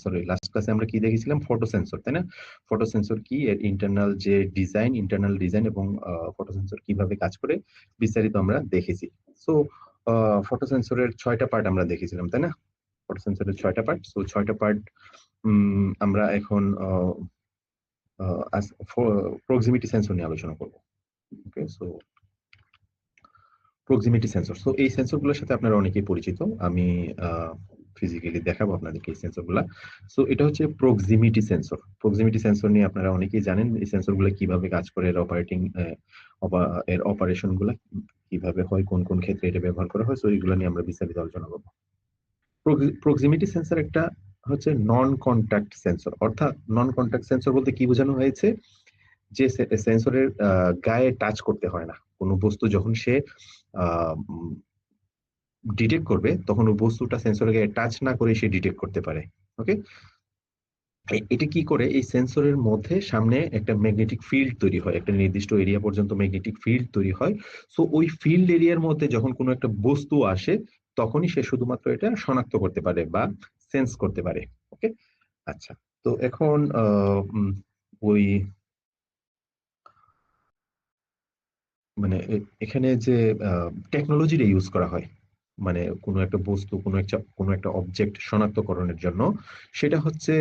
Sorry, last ক্লাসে আমরা কি দেখেছিলাম? ফটো সেন্সর, তাই না? ফটো সেন্সর কি, এর ইন্টারনাল যে ডিজাইন, ইন্টারনাল ডিজাইন এবং ফটো সেন্সর কিভাবে কাজ করে বিস্তারিত আমরা দেখেছি। সো ফটো সেন্সরের 6টা পার্ট আমরা দেখেছিলাম, তাই না? ফটো সেন্সরের 6টা পার্ট। সো 6টা পার্ট আমরা এখন প্রক্সিমিটি সেন্সর নিয়ে আলোচনা করব। ওকে, সো প্রক্সিমিটি সেন্সর, সো এই সেন্সরগুলোর সাথে আপনারা অনেকেই পরিচিত। আমি ফিজিক্যালি দেখাবো আপনাদেরকে এই সেন্সরগুলা। সো এটা হচ্ছে প্রক্সিমিটি সেন্সর। প্রক্সিমিটি সেন্সর নিয়ে আপনারা অনেকেই জানেন এই সেন্সরগুলো কিভাবে কাজ করে, এর এর অপারেশন গুলা কিভাবে হয়, কোন কোন ক্ষেত্রে এটা ব্যবহার করা হয়। সো এইগুলো নিয়ে আমরা বিস্তারিত আলোচনা করবো। প্রক্সিমিটি সেন্সর একটা হচ্ছে নন কন্টাক্ট সেন্সর। অর্থাৎ নন কন্টাক্ট সেন্সর বলতে কি বোঝানো হয়েছে? যে সেন্সরের গায়ে টাচ করতে হয় না। কোনো বস্তু যখন সে ডিটেক্ট করবে, তখন ওই বস্তুটা সেন্সরের গায়ে টাচ না করে সে ডিটেক্ট করতে পারে। ওকে, এটা কি করে? এই সেন্সরের মধ্যে সামনে একটা ম্যাগনেটিক ফিল্ড তৈরি হয়, একটা নির্দিষ্ট এরিয়া পর্যন্ত ম্যাগনেটিক ফিল্ড তৈরি হয়। সো ওই ফিল্ড এরিয়ার মধ্যে যখন কোনো একটা বস্তু আসে, তখনই সে শুধুমাত্র এটা শনাক্ত করতে পারে বা সেন্স করতে পারে। ওকে, আচ্ছা। তো এখন ওই মানে এখানে যে টেকনোলজিটা ইউজ করা হয়, মানে কোনো একটা বস্তু, কোনো একটা অবজেক্ট শনাক্তকরণের জন্য, সেটা হচ্ছে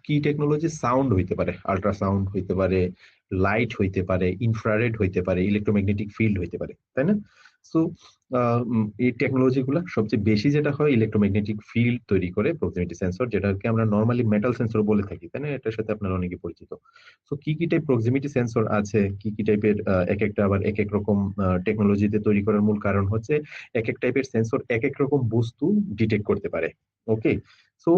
কি টেকনোলজি? সাউন্ড হইতে পারে, আল্ট্রাসাউন্ড হইতে পারে, লাইট হইতে পারে, ইনফ্রারেড হইতে পারে, ইলেকট্রোম্যাগনেটিক ফিল্ড হইতে পারে, তাই না? সো এই টেকনোলজি গুলা সবচেয়ে বেশি যেটা হয়, ইলেকট্রোম্যাগনেটিক ফিল্ড তৈরি করে প্রক্সিমিটি সেন্সর, যেটাকে আমরা নর্মালি মেটাল সেন্সর বলে থাকি, তাই না? এটার সাথে আপনারা অনেকে পরিচিত। তো কি কি টাইপ প্রক্সিমিটি সেন্সর আছে, কি কি টাইপের, এক একটা আবার এক এক রকম টেকনোলজিতে তৈরি করার মূল কারণ হচ্ছে এক এক টাইপের সেন্সর এক এক রকম বস্তু ডিটেক্ট করতে পারে। ওকে, সো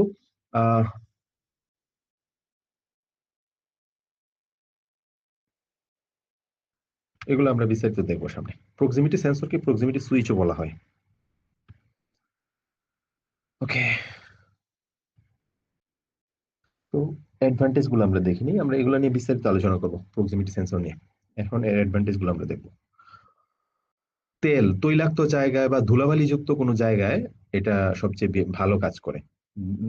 এগুলো আমরা বিস্তারিত দেখবো সামনে। প্রক্সিমিটি সেন্সরকে প্রক্সিমিটি সুইচও বলা হয়। ওকে, তো অ্যাডভান্টেজ গুলো আমরা দেখিনি, আমরা এগুলো নিয়ে বিস্তারিত আলোচনা করবো প্রক্সিমিটি সেন্সর নিয়ে। এখন এর অ্যাডভান্টেজ গুলো আমরা দেখবো। তৈলাক্ত জায়গায় বা ধুলাবালি যুক্ত কোনো জায়গায় এটা সবচেয়ে ভালো কাজ করে।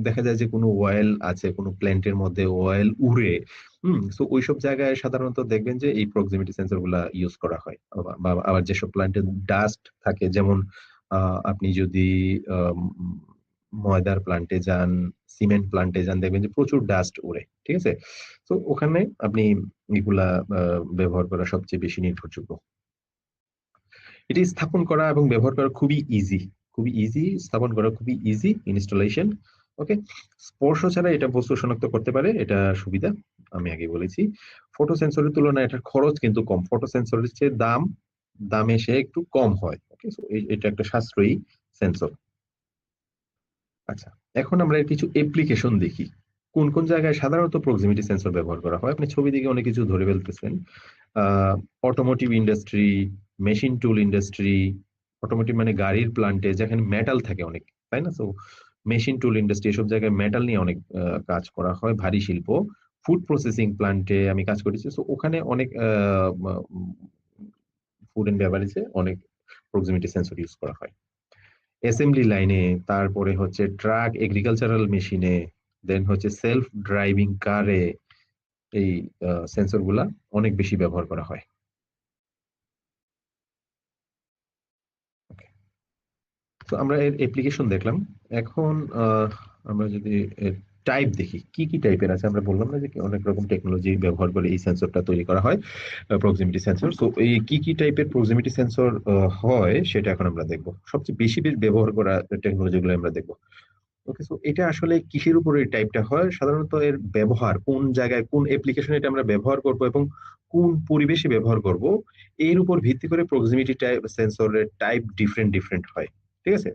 দেখা যায় যে কোনো অয়েল আছে, কোনো প্ল্যান্টের মধ্যে অয়েল উড়ে, সো ওইসব জায়গায় সাধারণত দেখবেন যে এই প্রক্সিমিটি সেন্সর গুলা ইউজ করা হয়। বা আবার যেসব প্ল্যান্টে ডাস্ট থাকে, যেমন আপনি যদি আম, ময়দার প্ল্যান্টে যান, সিমেন্ট প্ল্যান্টে যান, দেখবেন যে প্রচুর ডাস্ট উড়ে, ঠিক আছে? তো ওখানে আপনি এগুলা ব্যবহার করা সবচেয়ে বেশি নির্ভরযোগ্য। এটি স্থাপন করা এবং ব্যবহার করা খুবই ইজি, খুবই ইজি স্থাপন করা, খুবই ইজি ইনস্টলেশন। ওকে, স্পর্শ ছাড়া এটা বস্তু শনাক্ত করতে পারে, এটা সুবিধা, আমি আগে বলেছি। ফটো সেন্সরের তুলনায় এটার খরচ কিন্তু কম, ফটো সেন্সরের চেয়ে দামে সে একটু কম হয়। ওকে, এটা একটা সাশ্রয়ী সেন্সর। আচ্ছা, এখন আমরা এর কিছু অ্যাপ্লিকেশন দেখি। কোন কোন জায়গায় সাধারণত প্রক্সিমিটি সেন্সর ব্যবহার করা হয়? আপনি ছবি দেখে অনেক কিছু ধরে ফেলতেছেন। Automotive industry, machine tool industry, automotive মানে গাড়ির প্লান্টে যেখানে মেটাল থাকে অনেক, তাই না? তো মেশিন টুল ইন্ডাস্ট্রি, এসব জায়গায় মেটাল নিয়ে অনেক কাজ করা হয়, ভারী শিল্প। ফুড প্রসেসিং প্লান্টে আমি কাজ করেছি, তো ওখানে অনেক ফুড এন্ড বেভারেজে অনেক প্রক্সিমিটি সেন্সর ইউজ করা হয়। অ্যাসেম্বলি লাইনে, তারপরে হচ্ছে ট্রাক, এগ্রিকালচারাল মেশিনে, দেন হচ্ছে সেলফ ড্রাইভিং কারে এই সেন্সর গুলা অনেক বেশি ব্যবহার করা হয়। তো আমরা এর অ্যাপ্লিকেশন দেখলাম। এখন আমরা যদি এর টাইপ দেখি, কি কি টাইপের আছে, আমরা বললাম না যে অনেক রকম টেকনোলজি ব্যবহার করে এই সেন্সরটা তৈরি করা হয়, প্রক্সিমিটি সেন্সর। তো এই কি কি টাইপের প্রক্সিমিটি সেন্সর হয় সেটা এখন আমরা দেখবো। সবচেয়ে বেশি ব্যবহার করা টেকনোলজি গুলো আমরা দেখবো। ওকে, সো এটা আসলে কিসের উপরে এই টাইপটা হয়? সাধারণত এর ব্যবহার কোন জায়গায়, কোন অ্যাপ্লিকেশনে এটা আমরা ব্যবহার করব এবং কোন পরিবেশে ব্যবহার করব, এর উপর ভিত্তি করে প্রক্সিমিটি টাইপ সেন্সরের টাইপ ডিফারেন্ট ডিফারেন্ট হয়, ঠিক আছে?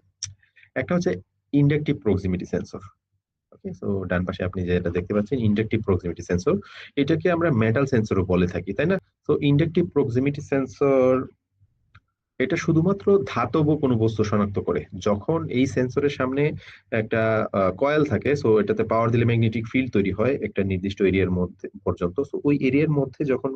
একটা হচ্ছে ইন্ডাকটিভ প্রক্সিমিটি সেন্সর। ওকে, সো ডান পাশে আপনি যেটা দেখতে পাচ্ছেন ইন্ডাকটিভ প্রক্সিমিটি সেন্সর, এটাকে আমরা মেটাল সেন্সরও বলে থাকি, তাই না? সো ইন্ডাকটিভ প্রক্সিমিটি সেন্সর এটা শুধুমাত্র ধাতব কোনো বস্তু শনাক্ত করে। যখন এই সেন্সরের সামনে একটা কয়েল থাকে, সো এটাতে পাওয়ার দিলে ম্যাগনেটিক ফিল্ড তৈরি হয় একটা নির্দিষ্ট এরিয়ার মধ্যে পর্যন্ত। সো ওই এরিয়ার মধ্যে যখন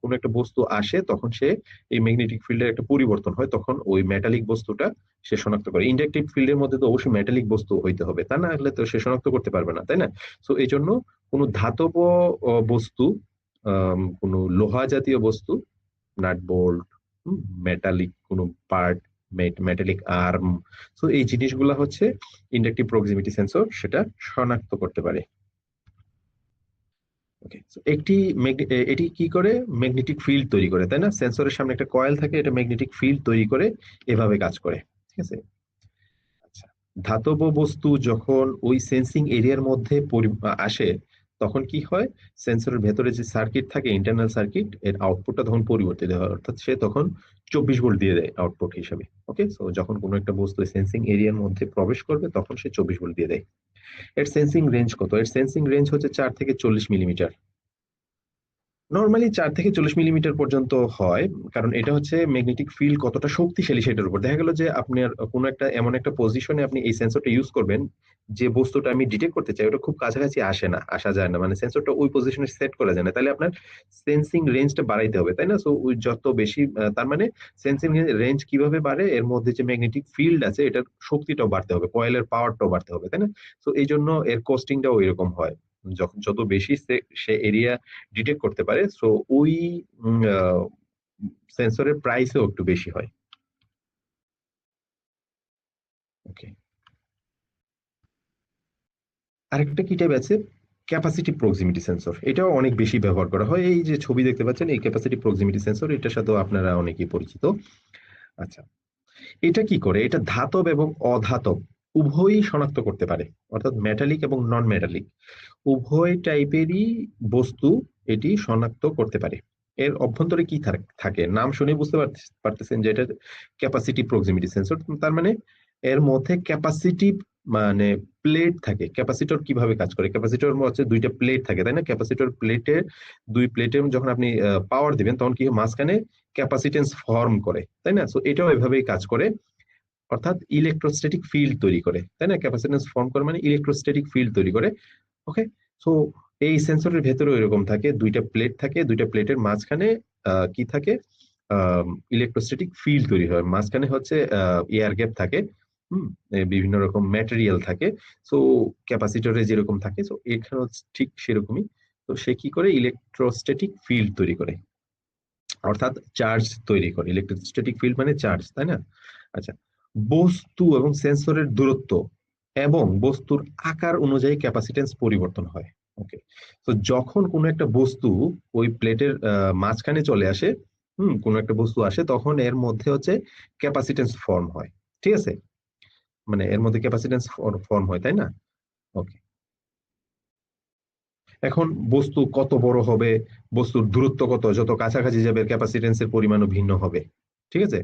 কোনো একটা বস্তু আসে, তখন সে এই ম্যাগনেটিক ফিল্ডের একটা পরিবর্তন হয়, তখন ওই মেটালিক বস্তুটা সে শনাক্ত করে। ইন্ডাকটিভ ফিল্ডের মধ্যে তো অবশ্যই মেটালিক বস্তু হইতে হবে, তা না হলে তো সে শনাক্ত করতে পারবে না, তাই না? সো এই জন্য কোনো ধাতব বস্তু, কোনো লোহা জাতীয় বস্তু, নাট বোল্ট, মেটালিক কোনো পার্ট, মেটালিক আর্ম, সো এই জিনিসগুলা হচ্ছে ইন্ডাকটিভ প্রক্সিমিটি সেন্সর সেটা শনাক্ত করতে পারে। ওকে, এটি কি করে? ম্যাগনেটিক ফিল্ড তৈরি করে, তাই না? সেন্সরের সামনে একটা কয়েল থাকে, এটা ম্যাগনেটিক ফিল্ড তৈরি করে, এভাবে কাজ করে। ঠিক আছে। আচ্ছা, ধাতব বস্তু যখন ওই সেন্সিং এরিয়ার মধ্যে আসে, তখন কি হয়? সেন্সরের ভেতরে যে সার্কিট থাকে, ইন্টারনাল সার্কিট, এর আউটপুটটা তখন পরিবর্তিত হয়, অর্থাৎ সে তখন 24 ভোল্ট দিয়ে দেয় আউটপুট হিসাবে। ওকে, সো যখন কোনো একটা বস্তু সেন্সিং এরিয়ার মধ্যে প্রবেশ করবে, তখন সে 24 ভোল্ট দিয়ে দেয়। এর সেন্সিং রেঞ্জ কত? এর সেন্সিং রেঞ্জ হচ্ছে 4 থেকে 40 মিলিমিটার। নর্মালি 4 থেকে 40 মিলিমিটার পর্যন্ত হয়, কারণ এটা হচ্ছে ম্যাগনেটিক ফিল্ড কতটা শক্তিশালী সেটার উপর। দেখা গেল যে আপনার কোনো একটা এমন একটা পজিশনে আপনি এই সেন্সরটা ইউজ করবেন, যে বস্তুটা আমি ডিটেক্ট করতে চাই ওটা খুব কাছাকাছি আসা যায় না, মানে সেন্সরটা ওই পজিশনে সেট করা যায় না, তাহলে আপনার সেন্সিং রেঞ্জটা বাড়াইতে হবে, তাই না? সো ওই যত বেশি তার মানে সেন্সিং রেঞ্জ কিভাবে বাড়ে, এর মধ্যে যে ম্যাগনেটিক ফিল্ড আছে এটার শক্তিটাও বাড়তে হবে, কয়েলের পাওয়ারটাও বাড়তে হবে, তাই না? তো এই জন্য এর কস্টিংটাও এরকম হয়। যখন যত বেশি সে এরিয়া ডিটেক্ট করতে পারে, সো ওই সেন্সরের প্রাইসও একটু বেশি হয়। ওকে, আরেকটা কি টাইপ আছে, ক্যাপাসিটি প্রক্সিমিটি সেন্সর। এটাও অনেক বেশি ব্যবহার করা হয়। এই যে ছবি দেখতে পাচ্ছেন, এই ক্যাপাসিটি প্রক্সিমিটি সেন্সর, এটার সাথেও আপনারা অনেকেই পরিচিত। আচ্ছা, এটা কি করে? এটা ধাতব এবং অধাতব উভয়ই শনাক্ত করতে পারে, অর্থাৎ মেটালিক এবং নন মেটালিক উভয় টাইপেরই বস্তু এটি শনাক্ত করতে পারে। এর অভ্যন্তরে কি থাকে, নাম শুনে বুঝতে পারতেছেন যে এটা ক্যাপাসিটি প্রক্সিমিটি সেন্সর। তার মানে এর মধ্যে ক্যাপাসিটিভ মানে প্লেট থাকে। ক্যাপাসিটর কিভাবে কাজ করে? ক্যাপাসিটর হচ্ছে দুইটা প্লেট থাকে, তাই না? ক্যাপাসিটর প্লেটে, দুই প্লেটে যখন আপনি পাওয়ার দিবেন, তখন কি হয়? মাঝখানে ক্যাপাসিটেন্স ফর্ম করে, তাই না? সো এটাও এভাবেই কাজ করে, অর্থাৎ ইলেকট্রোস্ট্যাটিক ফিল্ড তৈরি করে, তাই না? ক্যাপাসিটেন্স ফর্ম করে মানে ইলেকট্রোস্ট্যাটিক ফিল্ড তৈরি করে। ওকে, সো এই সেন্সরের ভেতরে এরকম থাকে, দুইটা প্লেট থাকে, দুইটা প্লেটের মাঝখানে কি থাকে? ইলেকট্রোস্ট্যাটিক ফিল্ড তৈরি হয়, মাঝখানে হচ্ছে এয়ার গ্যাপ থাকে। হুম, বিভিন্ন রকম ম্যাটেরিয়াল থাকে। সো ক্যাপাসিটরে যেরকম থাকে, সো এখানে ঠিক সেরকমই। তো সে কি করে? ইলেকট্রোস্ট্যাটিক ফিল্ড তৈরি করে, অর্থাৎ চার্জ তৈরি করে। ইলেকট্রোস্ট্যাটিক ফিল্ড মানে চার্জ, তাই না? আচ্ছা, বস্তু এবং সেন্সরের দূরত্ব এবং বস্তুর আকার অনুযায়ী ক্যাপাসিটেন্স পরিবর্তন হয়। ওকে, তো যখন কোনো একটা বস্তু ওই প্লেটের মাঝখানে চলে আসে, কোনো একটা বস্তু আসে, তখন এর মধ্যে হচ্ছে ক্যাপাসিটেন্স ফর্ম হয়। ঠিক আছে, মানে এর মধ্যে ক্যাপাসিটেন্স ফর্ম হয়, তাই না? ওকে, এখন বস্তু কত বড় হবে, বস্তুর দূরত্ব কত, যত কাছাকাছি যাবে ক্যাপাসিটেন্সের পরিমাণও ভিন্ন হবে। ঠিক আছে,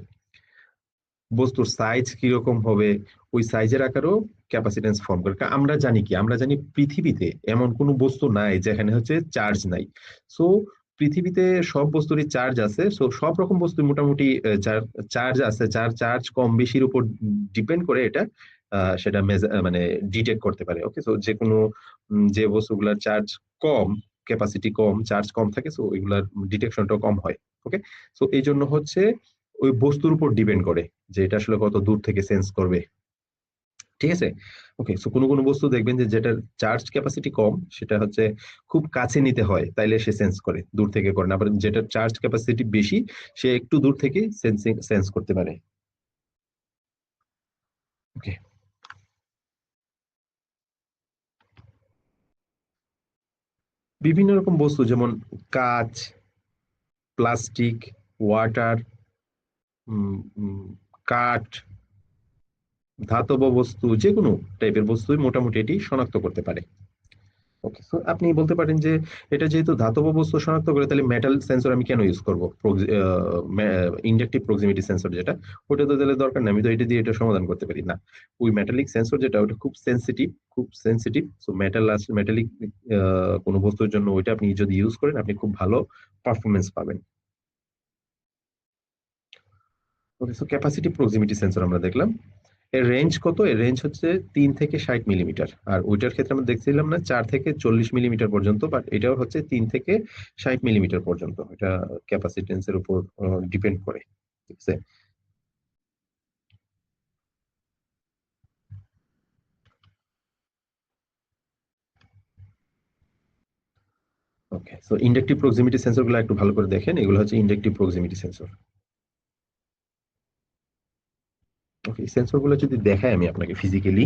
বস্তুর সাইজ কিরকম হবে, ওই সাইজের আকারও ক্যাপাসিটেন্স ফর্ম করে। আমরা জানি কি? আমরা জানি পৃথিবীতে এমন কোনো বস্তু নাই যেখানে হচ্ছে চার্জ নাই। সো পৃথিবীতে সব বস্তুরই চার্জ আছে। সো সব রকম বস্তু মোটামুটি যার চার্জ আছে, যার চার্জ কম বেশির উপর ডিপেন্ড করে এটা সেটা মানে ডিটেক্ট করতে পারে। ওকে, সো যে কোনো যে বস্তুগুলোর চার্জ কম, ক্যাপাসিটি কম, চার্জ কম থাকে, সো এগুলার ডিটেকশনটাও কম হয়। ওকে, সো এই জন্য হচ্ছে ওই বস্তুর উপর ডিপেন্ড করে যে এটা আসলে কত দূর থেকে সেন্স করবে। ঠিক আছে, ওকে, সো কোনো কোনো বস্তু দেখবেন যে যেটার চার্জ ক্যাপাসিটি কম, সেটা হচ্ছে খুব কাছে নিতে হয়, তাইলে সে সেন্স করে, দূর থেকে করে না। আবার যেটার চার্জ ক্যাপাসিটি বেশি, সে একটু দূর থেকে সেন্স করতে পারে। ওকে, বিভিন্ন রকম বস্তু যেমন কাঁচ, প্লাস্টিক, ওয়াটার, কাঠ, ধাতব বস্তু, যে কোনো টাইপের বস্তুই মোটামুটি এটি শনাক্ত করতে পারে। ওকে, সো আপনি বলতে পারেন যে এটা যেহেতু ধাতব বস্তু শনাক্ত করে, তাহলে মেটাল সেন্সর আমি কেন ইউজ করবো? ইন্ডাকটিভ প্রক্সিমিটি সেন্সর যেটা, ওটা তো তাহলে দরকার নেই, আমি তো এটা দিয়ে এটা সমাধান করতে পারি না। ওই মেটালিক সেন্সর যেটা, ওটা খুব সেন্সিটিভ, খুব সেন্সিটিভ। সো মেটালিক কোনো বস্তুর জন্য ওইটা আপনি যদি ইউজ করেন, আপনি খুব ভালো পারফরমেন্স পাবেন। ওকে, সো ক্যাপাসিটি প্রক্সিমিটি সেন্সর আমরা দেখলাম। এর রেঞ্জ কত? এর রেঞ্জ হচ্ছে 3 থেকে 60 মিলিমিটার। আর ওইটার ক্ষেত্রে আমরা দেখছিলাম না 4 থেকে 40 মিলিমিটার পর্যন্ত, বাট এটাও হচ্ছে 3 থেকে 60 মিলিমিটার পর্যন্ত। এটা ক্যাপাসিটেন্সের উপর ডিপেন্ড করে, ঠিক আছে। ওকে, সো ইন্ডাকটিভ প্রক্সিমিটি সেন্সর গুলো একটু ভালো করে দেখেন, এগুলো হচ্ছে ইন্ডাকটিভ প্রক্সিমিটি সেন্সর। ওকে, সেন্সর গুলো যদি দেখাই আমি আপনাকে ফিজিক্যালি।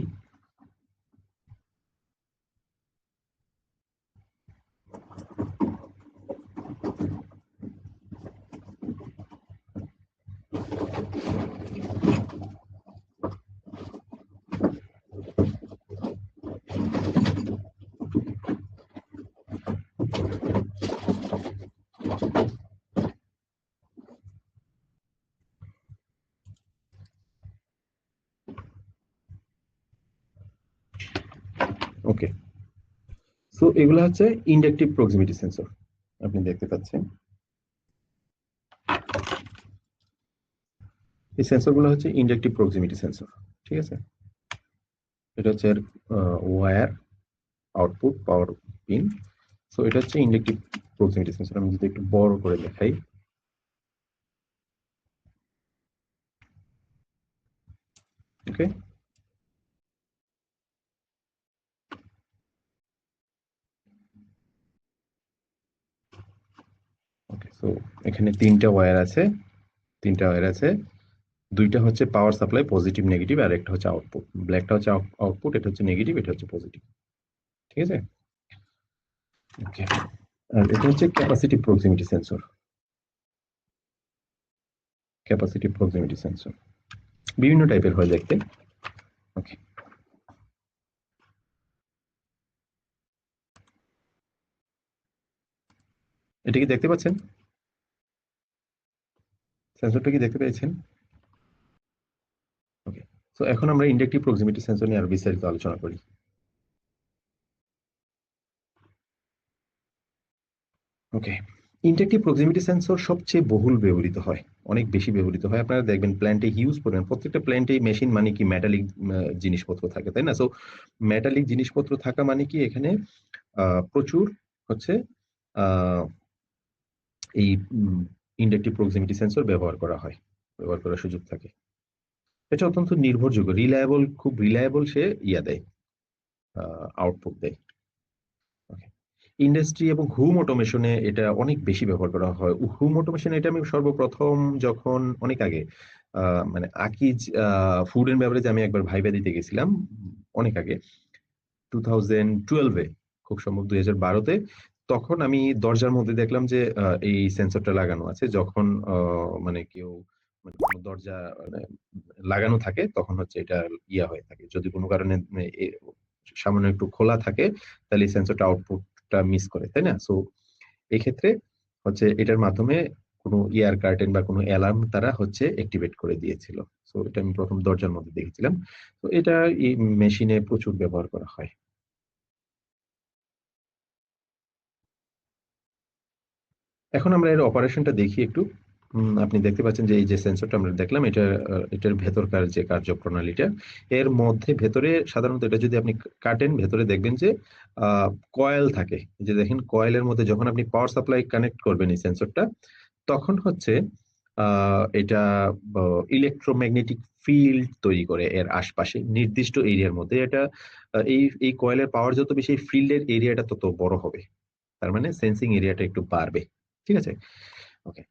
ওকে, সো এগুলো হচ্ছে ইন্ডাকটিভ প্রক্সিমিটি সেন্সর, আপনি দেখতে পাচ্ছেন। এই সেন্সর গুলো হচ্ছে ইন্ডাকটিভ প্রক্সিমিটি সেন্সর, ঠিক আছে। এটা হচ্ছে ওয়্যার আউটপুট পাওয়ার পিন। সো এটা হচ্ছে ইন্ডাকটিভ প্রক্সিমিটি সেন্সর। আমি যদি একটু বড় করে দেখাই, ওকে। ওকে, সো এখানে তিনটা ওয়্যার আছে। দুইটা হচ্ছে পাওয়ার সাপ্লাই, পজিটিভ নেগেটিভ, আর একটা হচ্ছে আউটপুট। ব্ল্যাকটা হচ্ছে আউটপুট, এটা হচ্ছে নেগেটিভ, এটা হচ্ছে পজিটিভ, ঠিক আছে। ওকে, আর এটা হচ্ছে capacitive proximity sensor. Capacitive proximity sensor বিভিন্ন টাইপের হয় দেখতে। ওকে, এটা কি দেখতে পাচ্ছেন? সেন্সরটা কি দেখতে পেয়েছেন? ওকে, তো এখন আমরা ইন্ডাকটিভ প্রক্সিমিটি সেন্সর নিয়ে আরো বিস্তারিত আলোচনা করি। ওকে, ইন্ডাকটিভ প্রক্সিমিটি সেন্সর সবচেয়ে বহুল ব্যবহৃত হয়, অনেক বেশি ব্যবহৃত হয়। আপনারা দেখবেন প্ল্যান্টে হিউজ পরিমাণ, প্রত্যেকটা প্ল্যান্টেই মেশিন মানে কি মেটালিক জিনিসপত্র থাকে, তাই না? সো মেটালিক জিনিসপত্র থাকা মানে কি এখানে প্রচুর হচ্ছে আহ, এই ইন্ডাকটিভ প্রক্সিমিটি সেন্সর ব্যবহার করার সুযোগ থাকে। এটা অত্যন্ত নির্ভরযোগ্য, রিলায়েবল, খুব রিলায়েবল, সে ইয়া দেয়, আউটপুট দেয়। ইন্ডাস্ট্রি এবং হোম অটোমেশনে এটা অনেক বেশি ব্যবহার করা হয়। হোম অটোমেশন এটা আমি সর্বপ্রথম যখন অনেক আগে, মানে আকিজ ফুড এন্ড বেভারেজ আমি একবার ভাইবা দিতে গেছিলাম অনেক আগে, 2012-এ, খুব সম্ভব 2012-তে। তখন আমি দরজার মধ্যে দেখলাম যে এই সেন্সরটা লাগানো আছে। যখন মানে কেউ, মানে কোনো দরজা মানে লাগানো থাকে তখন হচ্ছে এটা ইয়া হয়ে থাকে, যদি কোনো কারণে সামান্য একটু খোলা থাকে তাহলে এই সেন্সরটা আউটপুটটা মিস করে, তাই না? সো এই ক্ষেত্রে হচ্ছে এটার মাধ্যমে কোনো ইয়ার কার্টেন বা কোনো অ্যালার্ম তারা হচ্ছে অ্যাক্টিভেট করে দিয়েছিল। সো এটা আমি প্রথম দরজার মধ্যে দেখেছিলাম। তো এটা এই মেশিনে প্রচুর ব্যবহার করা হয়। এখন আমরা এর অপারেশনটা দেখি একটু। আপনি দেখতে পাচ্ছেন যে এই যে সেন্সরটা আমরা দেখলাম, এটার ভেতরকার যে কার্যপ্রণালীটা, এর মধ্যে ভেতরে সাধারণত এটা যদি আপনি কাটেন, ভেতরে দেখবেন যে কয়েল থাকে। এই যে দেখেন, কয়েলের মধ্যে যখন আপনি পাওয়ার সাপ্লাই কানেক্ট করবেন এই সেন্সরটা, তখন হচ্ছে এটা ইলেকট্রোম্যাগনেটিক ফিল্ড তৈরি করে এর আশপাশে নির্দিষ্ট এরিয়ার মধ্যে। এটা এই এই কয়েলের পাওয়ার যত বেশি, ফিল্ডের এরিয়াটা তত বড় হবে, তার মানে সেন্সিং এরিয়াটা একটু বাড়বে, ঠিক আছে। ওকে,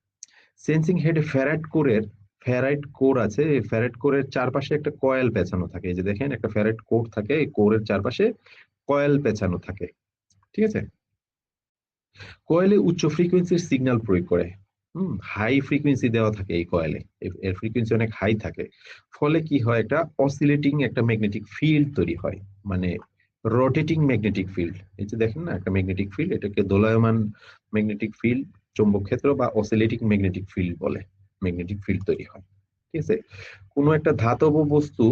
সেন্সিং হেডে ফেরাইট কোর আছে। এই ফেরাইট কোরের চারপাশে একটা কয়েল পেঁচানো থাকে। এই যে দেখেন, একটা ফেরাইট কোর থাকে, এই কোরের চারপাশে কয়েল পেঁচানো থাকে, ঠিক আছে। কয়েলে উচ্চ ফ্রিকোয়েন্সির সিগন্যাল প্রয়োগ করে। হাই ফ্রিকোয়েন্সি দেওয়া থাকে এই কয়েলে, এর ফ্রিকোয়েন্সি অনেক হাই থাকে। ফলে কি হয়, একটা অসিলেটিং একটা ম্যাগনেটিক ফিল্ড তৈরি হয়, মানে রোটেটিং ম্যাগনেটিক ফিল্ড। এই যে দেখেন না, একটা ম্যাগনেটিক ফিল্ড, এটাকে দোলায়মান ম্যাগনেটিক ফিল্ড, চৌম্বক ক্ষেত্র বা অসিলেটিং ম্যাগনেটিক ফিল্ড বলে। ম্যাগনেটিক ফিল্ড তৈরি হয়, ঠিক আছে। কোনো একটা ধাতব বস্তু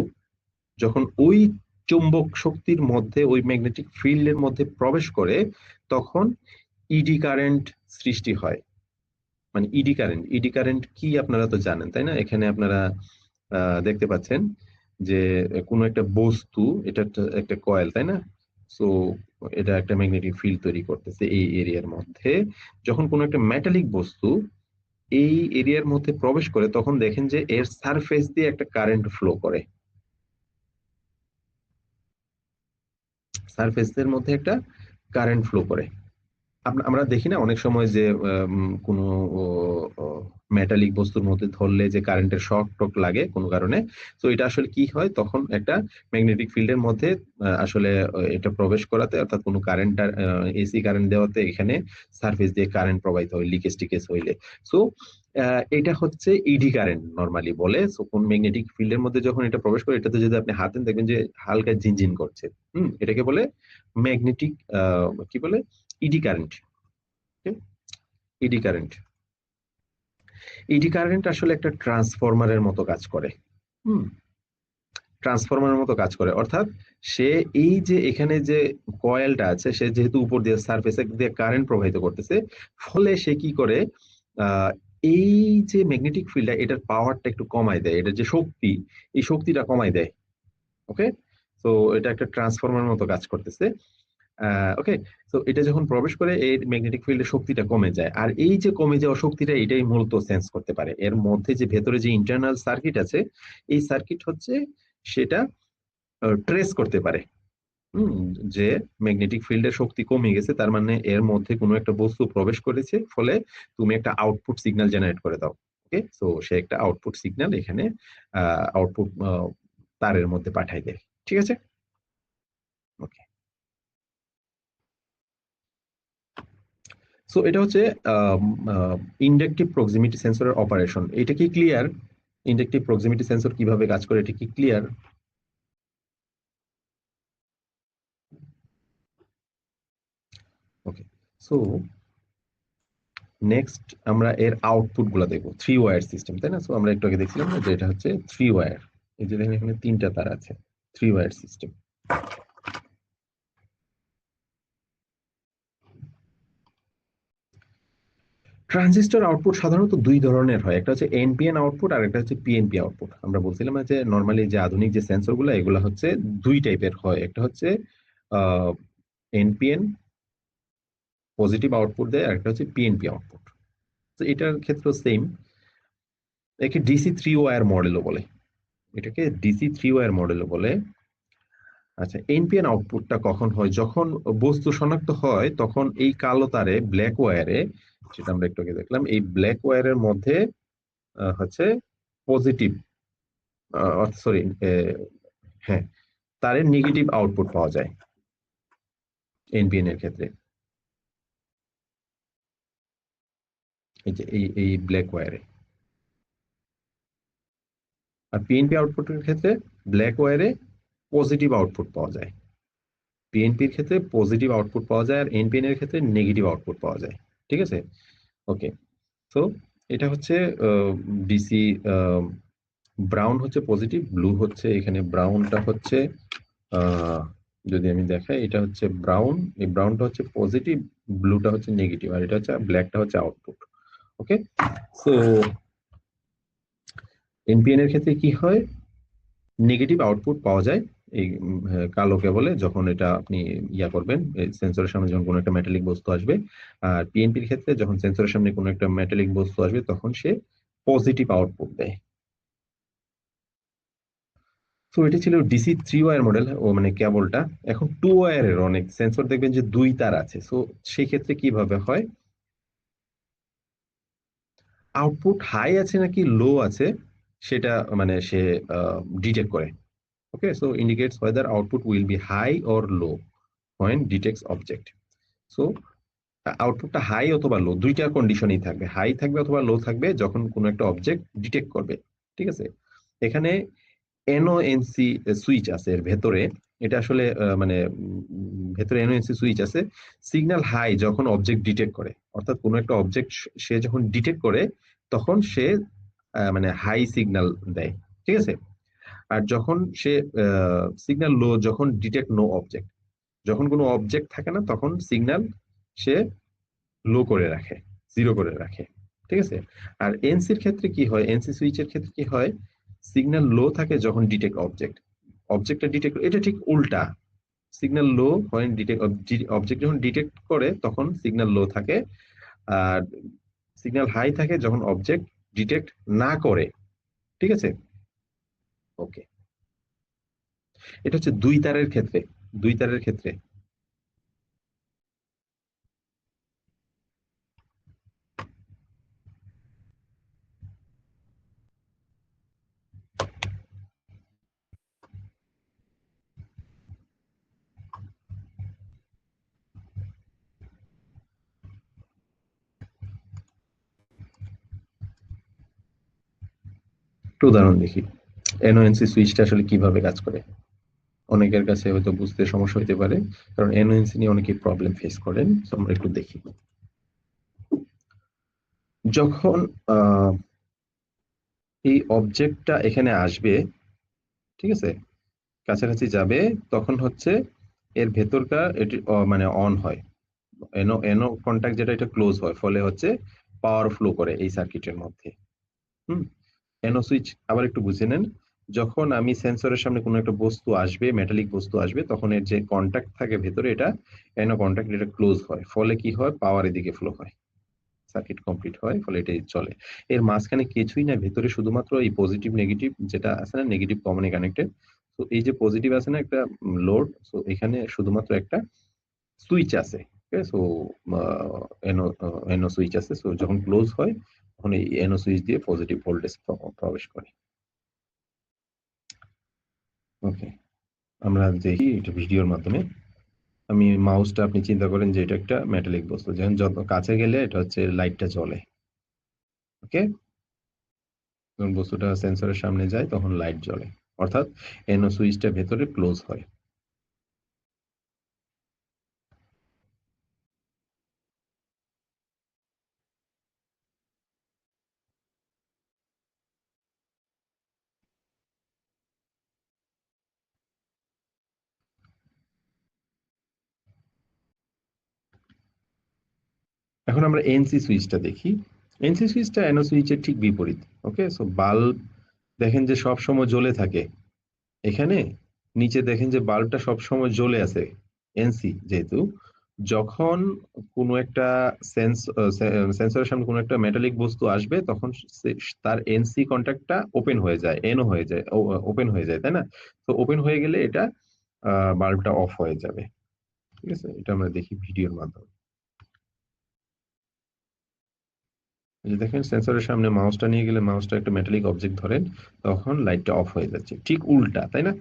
যখন ওই চুম্বক শক্তির মধ্যে, ওই ম্যাগনেটিক ফিল্ডের মধ্যে প্রবেশ করে, তখন ইডি কারেন্ট সৃষ্টি হয়। মানে ইডি কারেন্ট কি আপনারা তো জানেন তাই না? এখানে আপনারা দেখতে পাচ্ছেন যে কোনো একটা বস্তু, এটা একটা একটা কয়েল তাই না? সো এটা একটা ম্যাগনেটিক ফিল্ড তৈরি করতেছে এই এরিয়ার মধ্যে। যখন কোনো একটা মেটালিক বস্তু এই এরিয়ার মধ্যে প্রবেশ করে তখন দেখেন যে এর সারফেস দিয়ে একটা কারেন্ট ফ্লো করে, সারফেসের মধ্যে একটা কারেন্ট ফ্লো করে। আমরা দেখি না অনেক সময় যে কোনো মেটালিক বস্তুর মধ্যে ধরলে যে কারেন্টের শক টক লাগে কোনো কারণে। তো এটা আসলে কি হয়, তখন একটা ম্যাগনেটিক ফিল্ডের মধ্যে আসলে এটা প্রবেশ করাতে, অর্থাৎ কোনো কারেন্ট, এসি কারেন্ট দেওয়াতে এখানে সারফেস দিয়ে কারেন্ট প্রবাহিত হয় লিকেজ টিকেজ হইলে। সো এটা হচ্ছে ইডি কারেন্ট নরমালি বলে। সো কোন ম্যাগনেটিক ফিল্ডের মধ্যে যখন এটা প্রবেশ করে, এটাতে যদি আপনি হাতেন দেখবেন যে হালকা ঝিনঝিন করছে। এটাকে বলে ম্যাগনেটিক, কি বলে, eddy current. Eddy current, eddy current আসলে একটা ট্রান্সফরমারের মতো কাজ করে। হুম ট্রান্সফরমারের মতো কাজ করে, অর্থাৎ সে এই যে এখানে যে কয়েলটা আছে, সে যেহেতু উপর দিয়ে সারফেসে দিয়ে কারেন্ট প্রবাহিত করতেছে, ফলে সে কি করে, আহ, এই যে ম্যাগনেটিক ফিল্ডটা, এটার পাওয়ারটা একটু কমায় দেয়, এটার যে শক্তি, এই শক্তিটা কমায় দেয়। ওকে, তো এটা একটা ট্রান্সফরমার মতো কাজ করতেছে। ওকে, তো এটা যখন প্রবেশ করে এই ম্যাগনেটিক ফিল্ডের শক্তিটা কমে যায়, আর এই যে কমে যাওয়া শক্তিটা এটাই মূলত সেন্স করতে পারে। এর মধ্যে যে ভেতরে যে ইন্টারনাল সার্কিট আছে, এই সার্কিট হচ্ছে সেটা ট্রেস করতে পারে। হুম যে ম্যাগনেটিক ফিল্ডের শক্তি কমে গেছে, তার মানে এর মধ্যে কোনো একটা বস্তু প্রবেশ করেছে, ফলে তুমি একটা আউটপুট সিগন্যাল জেনারেট করে দাও। ওকে, সো সে একটা আউটপুট সিগন্যাল এখানে আউটপুট তারের মধ্যে পাঠাই দেয়। ঠিক আছে, ওকে। সো এটা হচ্ছে ইন্ডাকটিভ প্রক্সিমিটি সেন্সরের অপারেশন। এটা কি ক্লিয়ার? ইন্ডাকটিভ প্রক্সিমিটি সেন্সর কিভাবে কাজ করে, এটা কি ক্লিয়ার? ওকে, সো নেক্সট আমরা এর আউটপুট গুলা দেখবো। থ্রি ওয়্যার সিস্টেম তাই না? সো আমরা একটু আগে দেখছিলাম না যে এটা হচ্ছে থ্রি ওয়্যার। এই যে দেখেন এখানে তিনটা তার আছে, three wire system. Transistor output সাধারণত দুই ধরনের হয়, একটা হচ্ছে এনপিএন আউটপুট আর একটা হচ্ছে পিএনপি আউটপুট। আমরা বলছিলাম না যে নর্মালি যে আধুনিক যে সেন্সর গুলো, এগুলো হচ্ছে দুই টাইপের হয়। একটা হচ্ছে এনপিএন, পজিটিভ আউটপুট দেয়, আর একটা হচ্ছে পিএনপি আউটপুট। তো এটার ক্ষেত্রে সেম, একে ডিসি থ্রি ওয়্যার মডেলও বলে, এটাকে ডিসি থ্রি ওয়্যার মডেলও বলে। আচ্ছা, এনপিএন আউটপুটটা কখন হয়? যখন বস্তু শনাক্ত হয় তখন এই কালো তারে, ব্ল্যাক ওয়্যারে, যেটা আমরা একটু আগে দেখলাম, এই ব্ল্যাক ওয়্যারের মধ্যে হচ্ছে পজিটিভ, সরি, হ্যাঁ, তারের নেগেটিভ আউটপুট পাওয়া যায় এনপিএন এর ক্ষেত্রে। এই যে এই ব্ল্যাক ওয়্যারে। আর পিএনপি আউটপুটের ক্ষেত্রে ব্ল্যাক ওয়্যারে পজিটিভ আউটপুট পাওয়া যায়। পিএনপির ক্ষেত্রে পজিটিভ আউটপুট পাওয়া যায়, আর এনপিএন এর ক্ষেত্রে নেগেটিভ আউটপুট পাওয়া যায়। ঠিক আছে, ওকে। তো এটা হচ্ছে ডিসি, ব্রাউন হচ্ছে পজিটিভ, ব্লু হচ্ছে, এখানে ব্রাউনটা হচ্ছে, আহ, যদি আমি দেখাই, এটা হচ্ছে ব্রাউন, এই ব্রাউনটা হচ্ছে পজিটিভ, ব্লুটা হচ্ছে নেগেটিভ, আর এটা হচ্ছে ব্ল্যাকটা হচ্ছে আউটপুট। ওকে, সো এনপিএন এর ক্ষেত্রে কি হয়, নেগেটিভ আউটপুট পাওয়া যায় এই কালো কেবলে, যখন এটা আপনি ইয়া করবেন, সেন্সরের সামনে যখন কোনো একটা মেটালিক বস্তু আসবে। আর পিএনপির ক্ষেত্রে যখন সেন্সরের সামনে কোনো একটা মেটালিক বস্তু আসবে তখন সে পজিটিভ আউটপুট দেয়। তো এটা ছিল ডিসি থ্রি ওয়্যার মডেল, ও মানে কেবলটা। এখন টু ওয়্যারের অনেক সেন্সর দেখবেন যে দুই তার আছে। সো সেই ক্ষেত্রে কিভাবে হয়, আউটপুট হাই আছে নাকি লো আছে সেটা মানে সে ডিটেক্ট করে। Okay, so indicates whether output will be high or low when detects object. So আউটপুটটা হাই অথবা লো, দুইটা কন্ডিশনই থাকবে, হাই থাকবে অথবা লো থাকবে যখন কোনো একটা অবজেক্ট ডিটেক্ট করবে। ঠিক আছে, এখানে এনওএনসি সুইচ আছে এর ভেতরে। এটা আসলে মানে ভেতরে এনওএনসি সুইচ আছে। সিগন্যাল হাই যখন অবজেক্ট ডিটেক্ট করে, অর্থাৎ কোনো একটা অবজেক্ট সে যখন ডিটেক্ট করে তখন সে মানে হাই সিগন্যাল দেয়। ঠিক আছে, আর যখন সে সিগন্যাল লো যখন ডিটেক্ট নো অবজেক্ট, যখন কোনো অবজেক্ট থাকে না তখন সিগন্যাল সে লো করে রাখে, জিরো করে রাখে। ঠিক আছে। আর এনসির ক্ষেত্রে কি হয়, এনসি সুইচের ক্ষেত্রে কি হয়, সিগন্যাল লো থাকে যখন ডিটেক্ট অবজেক্ট, অবজেক্টটা ডিটেক্ট, এটা ঠিক উল্টা। সিগন্যাল লো হয় ডিটেক্ট, অবজেক্ট যখন ডিটেক্ট করে তখন সিগন্যাল লো থাকে, আর সিগন্যাল হাই থাকে যখন অবজেক্ট ডিটেক্ট না করে। ঠিক আছে, ওকে। এটা হচ্ছে দুই তারের ক্ষেত্রে, দুই তারের ক্ষেত্রে। একটু উদাহরণ দেখি, এনওএনসি সুইচটা আসলে কিভাবে কাজ করে। অনেকের কাছে হয়তো বুঝতে সমস্যা হতে পারে, কারণ এনওএনসি নিয়ে অনেকেই প্রবলেম ফেস করেন। তো আমরা একটু দেখি। যখন আহ, এই অবজেক্টটা এখানে আসবে, ঠিক আছে, কাছাকাছি যাবে, তখন হচ্ছে এর ভেতরকার এটি মানে অন হয়, এনো এনো কন্টাক্ট যেটা, এটা ক্লোজ হয়, ফলে হচ্ছে পাওয়ার ফ্লো করে এই সার্কিটের মধ্যে। হুম। এনো সুইচ আবার একটু বুঝে নেন। যখন আমি সেন্সরের সামনে কোনো একটা বস্তু আসবে, মেটালিক বস্তু আসবে, তখন এর যে কন্টাক্ট থাকে ভেতরে, এটা এনো কন্টাক্ট, এটা ক্লোজ হয়, ফলে কি হয়, পাওয়ার এদিকে ফ্লো হয়, সার্কিট কমপ্লিট হয়, ফলে এটাই চলে। এর মাঝখানে কিছুই না, ভেতরে শুধুমাত্র এই পজিটিভ নেগেটিভ যেটা আছে না, নেগেটিভ কমনে কানেক্টেড। তো এই যে পজিটিভ আছে না একটা লোড, তো এখানে শুধুমাত্র একটা সুইচ আছে। ঠিক আছে, সো এনো এনো সুইচ আছে, সো যখন ক্লোজ হয় তখন এই এনো সুইচ দিয়ে পজিটিভ ভোল্টেজ প্রবেশ করে। ওকে, আমরা দেখি এটা ভিডিওর মাধ্যমে। আমি মাউসটা, আপনি চিন্তা করেন যে এটা একটা মেটালিক বস্তু, যখন যত কাছে গেলে এটা হচ্ছে লাইটটা জ্বলে। ওকে, যখন বস্তুটা সেন্সরের সামনে যায় তখন লাইট জ্বলে, অর্থাৎ এনো সুইচটা ভেতরে ক্লোজ হয়। এখন আমরা এনসি সুইচটা দেখি। এনসি সুইচটা এনো সুইচের ঠিক বিপরীত। ওকে, সো বাল্ব দেখেন যে সব সময় জ্বলে থাকে এখানে, নিচে দেখেন যে বাল্বটা সব সময় জ্বলে আছে, এনসি যেহেতু। যখন কোনো একটা সেন্সরের সামনে কোনো একটা মেটালিক বস্তু আসবে, তখন তার এনসি কন্ট্যাক্টটা ওপেন হয়ে যায়, এনও হয়ে যায়, ওপেন হয়ে যায়, তাই না? তো ওপেন হয়ে গেলে এটা বাল্বটা অফ হয়ে যাবে। ঠিক আছে, এটা আমরা দেখি ভিডিওর মাধ্যমে। এই যে দেখেন, সেন্সরের সামনে মাউসটা নিয়ে গেলে মাউসটা একটা মেটালিক অবজেক্ট ধরেন, তখন লাইটটা অফ হয়ে যাচ্ছে, ঠিক উল্টা, তাই না?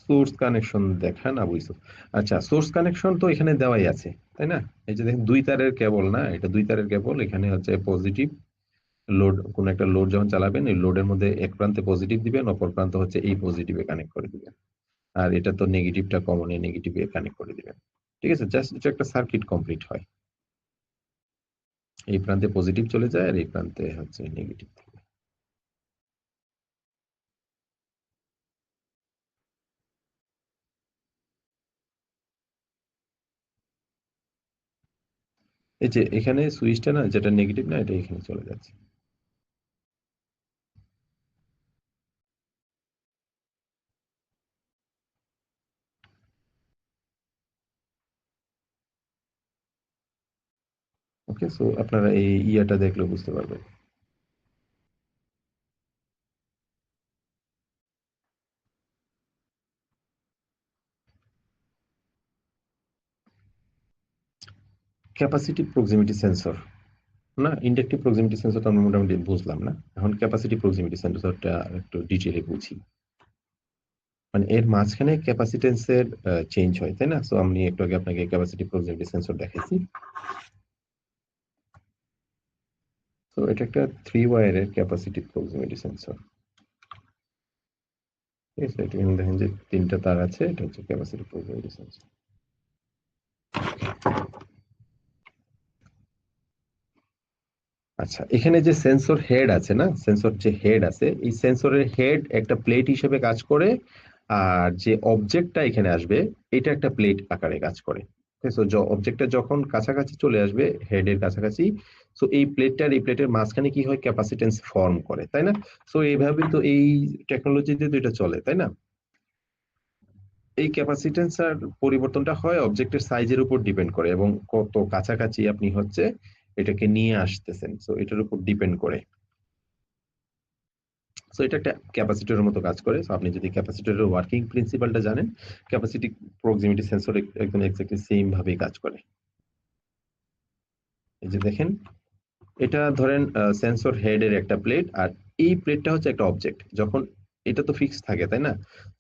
সোর্স কানেকশন দেখান আবু ইউসুফ। আচ্ছা, সোর্স কানেকশন তো এখানে দেওয়াই আছে, তাই না? এই যে দেখেন, দুই তারের কেবল না, এটা দুই তারের কেবল। এখানে হচ্ছে পজিটিভ লোড, কোন একটা লোড যখন চালাবেন, এই লোডের মধ্যে এক প্রান্তে পজিটিভ দিবেন, অপর প্রান্ত হচ্ছে এই পজিটিভে কানেক্ট করে দিবেন। আর এটা তো নেগেটিভটা কমন, এই নেগেটিভে কানেক্ট করে দিবেন। ঠিক আছে, জাস্ট এটা একটা সার্কিট কমপ্লিট হয়, এই প্রান্তে পজিটিভ চলে যায় আর এই প্রান্তে হচ্ছে নেগেটিভ। এই যে এখানে সুইচটা না, যেটা নেগেটিভ না, এটা এখানে চলে যাচ্ছে। ওকে, সো আপনারা এই ইয়াটা দেখলে বুঝতে পারবেন। ক্যাপাসিটি প্রক্সিমিটি সেন্সর, না ইন্ডাকটিভ প্রক্সিমিটি সেন্সরটা আমরা মোটামুটি বুঝলাম না, এখন ক্যাপাসিটি প্রক্সিমিটি সেন্সরটা একটু ডিটেইলে বুঝি। মানে এর মাঝখানে ক্যাপাসিটেন্সের চেঞ্জ হয়, তাই না? সো আমি একটু আগে আপনাকে ক্যাপাসিটি প্রক্সিমিটি সেন্সর দেখাইছি। তো এটা একটা 3 ওয়্যারের ক্যাপাসিটি প্রক্সিমিটি সেন্সর। ঠিক আছে, এটা এখানে দেখেন যে তিনটা তার আছে, এটা হচ্ছে ক্যাপাসিটি প্রক্সিমিটি সেন্সর। আচ্ছা, এখানে যে সেন্সর হেড আছে না, সেন্সর যে হেড আছে, এই সেন্সরের হেড একটা প্লেট হিসেবে কাজ করে, আর যে অবজেক্টটা এখানে আসবে এটা একটা প্লেট আকারে কাজ করে। সো অবজেক্টটা যখন কাছাকাছি চলে আসবে হেডের কাছাকাছি, সো এই প্লেটটা আর এই প্লেটের মাঝখানে কি হয়, ক্যাপাসিটেন্স ফর্ম করে, তাই না? সো এইভাবে তো এই টেকনোলজিতে তো এটা চলে, তাই না? এই ক্যাপাসিটেন্স আর পরিবর্তনটা হয় অবজেক্টের সাইজের উপর ডিপেন্ড করে এবং কত কাছাকাছি আপনি হচ্ছে এটাকে নিয়ে আসতেছেন, সো এটার উপর ডিপেন্ড করে। সো এটা একটা ক্যাপাসিটরের মতো কাজ করে। সো আপনি যদি ক্যাপাসিটরের ওয়ার্কিং প্রিন্সিপালটা জানেন, ক্যাপাসিটি প্রক্সিমিটি সেন্সর একদম এক্স্যাক্টলি সেম ভাবেই কাজ করে। এই যে দেখেন, এটা ধরেন সেন্সর হেডের একটা প্লেট, আর এই প্লেটটা হচ্ছে একটা অবজেক্ট। যখন এটা তো ফিক্স থাকে, তাই না,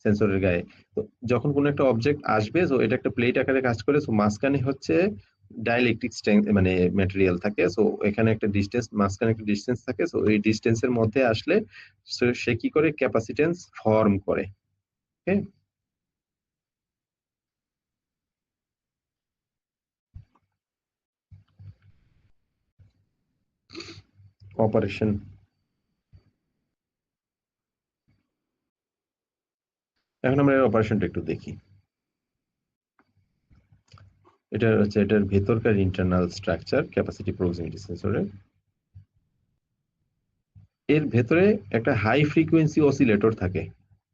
সেন্সরের গায়ে। তো যখন কোনো একটা অবজেক্ট আসবে, তো এটা একটা প্লেট আকারে কাজ করে। সো মাঝখানে হচ্ছে ডাইইলেকট্রিক মানে ম্যাটেরিয়াল থাকে। সো এখানে একটা ডিস্টেন্স, মাঝখানে একটা ডিস্টেন্স থাকে। সো এই ডিস্টেন্সের মধ্যে আসলে সে কি করে, ক্যাপাসিটেন্স ফর্ম করে। ওকে, অপারেশন। এখন আমরা এর অপারেশনটা একটু দেখি। এটা হচ্ছে এটার ভেতরকার ইন্টারনাল স্ট্রাকচার ক্যাপাসিটি প্রক্সিমিটি সেন্সরের। এর ভেতরে একটা হাই ফ্রিকোয়েন্সি অসিলেটর থাকে।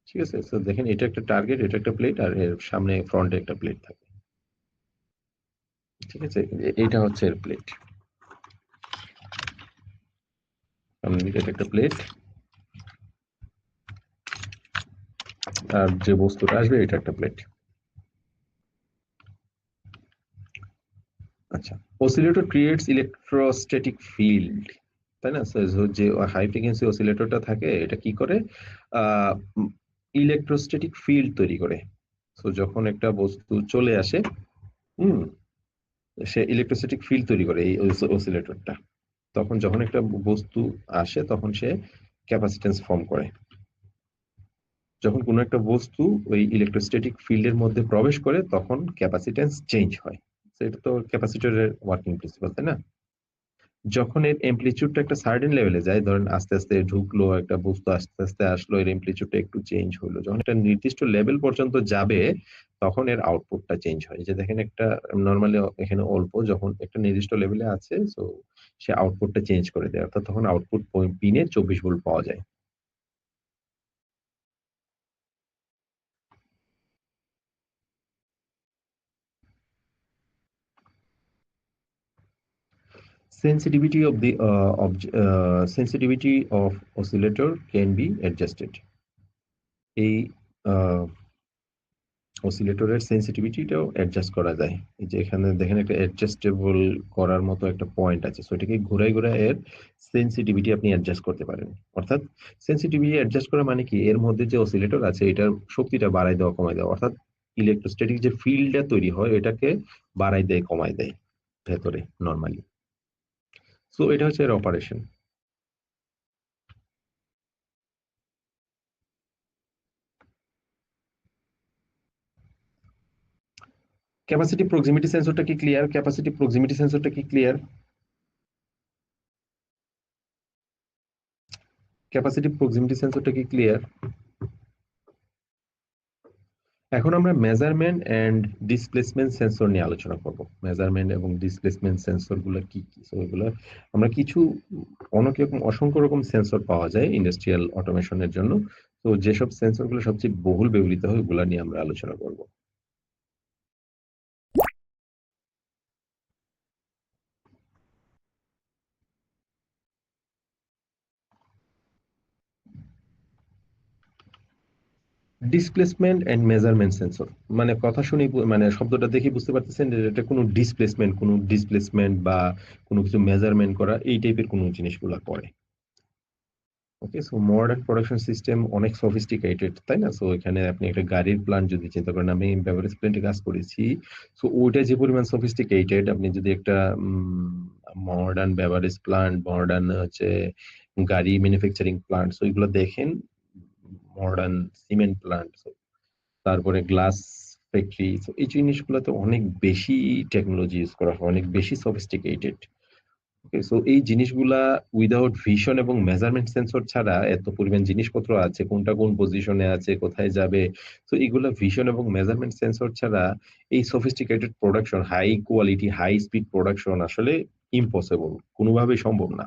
ঠিক আছে, তো দেখেন এটা একটা টার্গেট, এটা একটা প্লেট, আর এর সামনে ফ্রন্টে একটা প্লেট থাকে। ঠিক আছে, এইটা হচ্ছে এর প্লেট, সামনের দিকে এটা একটা প্লেট, আর যে বস্তুটা আসবে এটা একটা প্লেট। আচ্ছা, অসিলেটর ক্রিয়েটস ইলেকট্রোস্ট্যাটিক ফিল্ড, তাই না? So, যে হাই ফ্রিকোয়েন্সি অসিলেটরটা থাকে এটা কি করে, আহ ইলেকট্রোস্ট্যাটিক ফিল্ড তৈরি করে। তো যখন একটা বস্তু চলে আসে, হুম, সে ইলেকট্রোস্ট্যাটিক ফিল্ড তৈরি করে এই অসিলেটরটা। তখন যখন একটা বস্তু আসে তখন সে ক্যাপাসিটেন্স ফর্ম করে। যখন কোনো একটা বস্তু ওই ইলেকট্রোস্ট্যাটিক ফিল্ডের মধ্যে প্রবেশ করে তখন ক্যাপাসিটেন্স চেঞ্জ হয়। So, এটা তো ক্যাপাসিটরের ওয়ার্কিং প্রিন্সিপাল, তাই না? যখন এর এমপ্লিচিউডটা একটা সার্টেন লেভেলে যায়, ধরেন আস্তে আস্তে ঢুকলো একটা বস্তু, আস্তে আস্তে আসলো, এর এমপ্লিচিউডটা একটু চেঞ্জ হলো, যখন একটা নির্দিষ্ট লেভেল পর্যন্ত যাবে তখন এর আউটপুটটা চেঞ্জ হয়। এই যে দেখেন একটা, নর্মালি এখানে অল্প, যখন একটা নির্দিষ্ট লেভেলে আছে, সো সে আউটপুটটা চেঞ্জ করে দেয়, অর্থাৎ তখন আউটপুট পিনে 24 ভোল্ট পাওয়া যায়। Sensitivity of the sensitivity of oscillator can be adjusted. এই অসিলেটরের সেন্সিটিভিটিটাও অ্যাডজাস্ট করা যায়। এই যে এখানে দেখেন একটা অ্যাডজাস্টেবল করার মতো একটা পয়েন্ট আছে, সো এটাকে ঘুরাই ঘুরাই এর সেন্সিটিভিটি আপনি অ্যাডজাস্ট করতে পারেন। অর্থাৎ সেন্সিটিভিটি অ্যাডজাস্ট করা মানে কি, এর মধ্যে যে অসিলেটর আছে এটার শক্তিটা বাড়াই দেওয়া কমাই দেওয়া, অর্থাৎ ইলেকট্রোস্ট্যাটিক যে ফিল্ডটা তৈরি হয় এটাকে বাড়াই দেয় কমাই দেয় ভেতরে নর্মালি। সো এটা হচ্ছে এর অপারেশন। ক্যাপাসিটি প্রক্সিমিটি সেন্সরটা কি ক্লিয়ার? ক্যাপাসিটি প্রক্সিমিটি সেন্সরটা কি ক্লিয়ার? ক্যাপাসিটি প্রক্সিমিটি সেন্সরটা কি ক্লিয়ার? এখন আমরা মেজারমেন্ট এন্ড ডিসপ্লেসমেন্ট সেন্সর নিয়ে আলোচনা করব। মেজারমেন্ট এবং ডিসপ্লেসমেন্ট সেন্সর গুলো কি কি, সো এগুলো আমরা কিছু, অনেক রকম, অসংখ্য রকম সেন্সর পাওয়া যায় ইন্ডাস্ট্রিয়াল অটোমেশনের জন্য। তো যেসব সেন্সর গুলো সবচেয়ে বহুল ব্যবহৃত হয় ওগুলা নিয়ে আমরা আলোচনা করব। ডিসপ্লেসমেন্ট এন্ড মেজারমেন্ট সেন্সর মানে কথা শুনি, মানে শব্দটা দেখে বুঝতে পারতেছেন যে এটা কোনো ডিসপ্লেসমেন্ট বা কোনো কিছু মেজারমেন্ট করা এই টাইপের কোনো জিনিসগুলা করে। Okay, so modern production system অনেক সফিস্টিকেটেড, তাই না? সো এখানে আপনি একটা গাড়ির প্ল্যান্ট যদি চিন্তা করেন, আমি বেভারেজ প্ল্যান্টে কাজ করেছি। সো ওইটা যে পরিমাণ সফিস্টিকেটেড, আপনি যদি একটা মডার্ন বেভারেজ প্ল্যান্ট, মডার্ন হচ্ছে গাড়ি ম্যানুফ্যাকচারিং প্ল্যান্ট, সো এগুলো দেখেন, মডার্ন সিমেন্ট প্ল্যান্ট, তারপরে গ্লাস ফ্যাক্টরি, সো এই জিনিসগুলোতে অনেক বেশি টেকনোলজি ইউজ করা হয়, অনেক বেশি সফিস্টিকেটেড। সো এই জিনিসগুলা উইদাউট ভিশন এবং মেজারমেন্ট সেন্সর ছাড়া এত পরিমাণ জিনিসপত্র আছে, কোনটা কোন পজিশনে আছে, কোথায় যাবে। তো এগুলা ভিশন এবং মেজারমেন্ট সেন্সর ছাড়া এই sophisticated production, high quality, high speed production আসলে ইম্পসিবল, কোনোভাবেই সম্ভব না।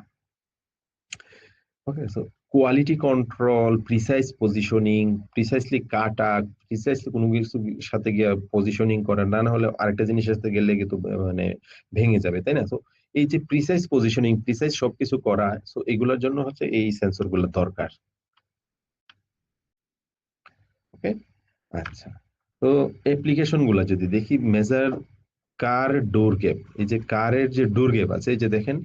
Okay, so quality control, precise positioning, precisely কাটা, প্রিসাইসলি কোনো কিছুর সাথে গিয়ে পজিশনিং করা, না হলে আরেকটা জিনিসের সাথে গেলে কিন্তু মানে ভেঙে যাবে, তাই না? সো এই যে প্রিসাইজ পজিশনিং, প্রিসাইজ সবকিছু করা, সো এগুলোর জন্য হচ্ছে এই সেন্সর গুলো দরকার। ওকে, আচ্ছা। তো অ্যাপ্লিকেশন গুলা যদি দেখি, মেজার কার ডোর গ্যাপ, এই যে কারের যে ডোর গ্যাপ আছে, এই যে দেখেন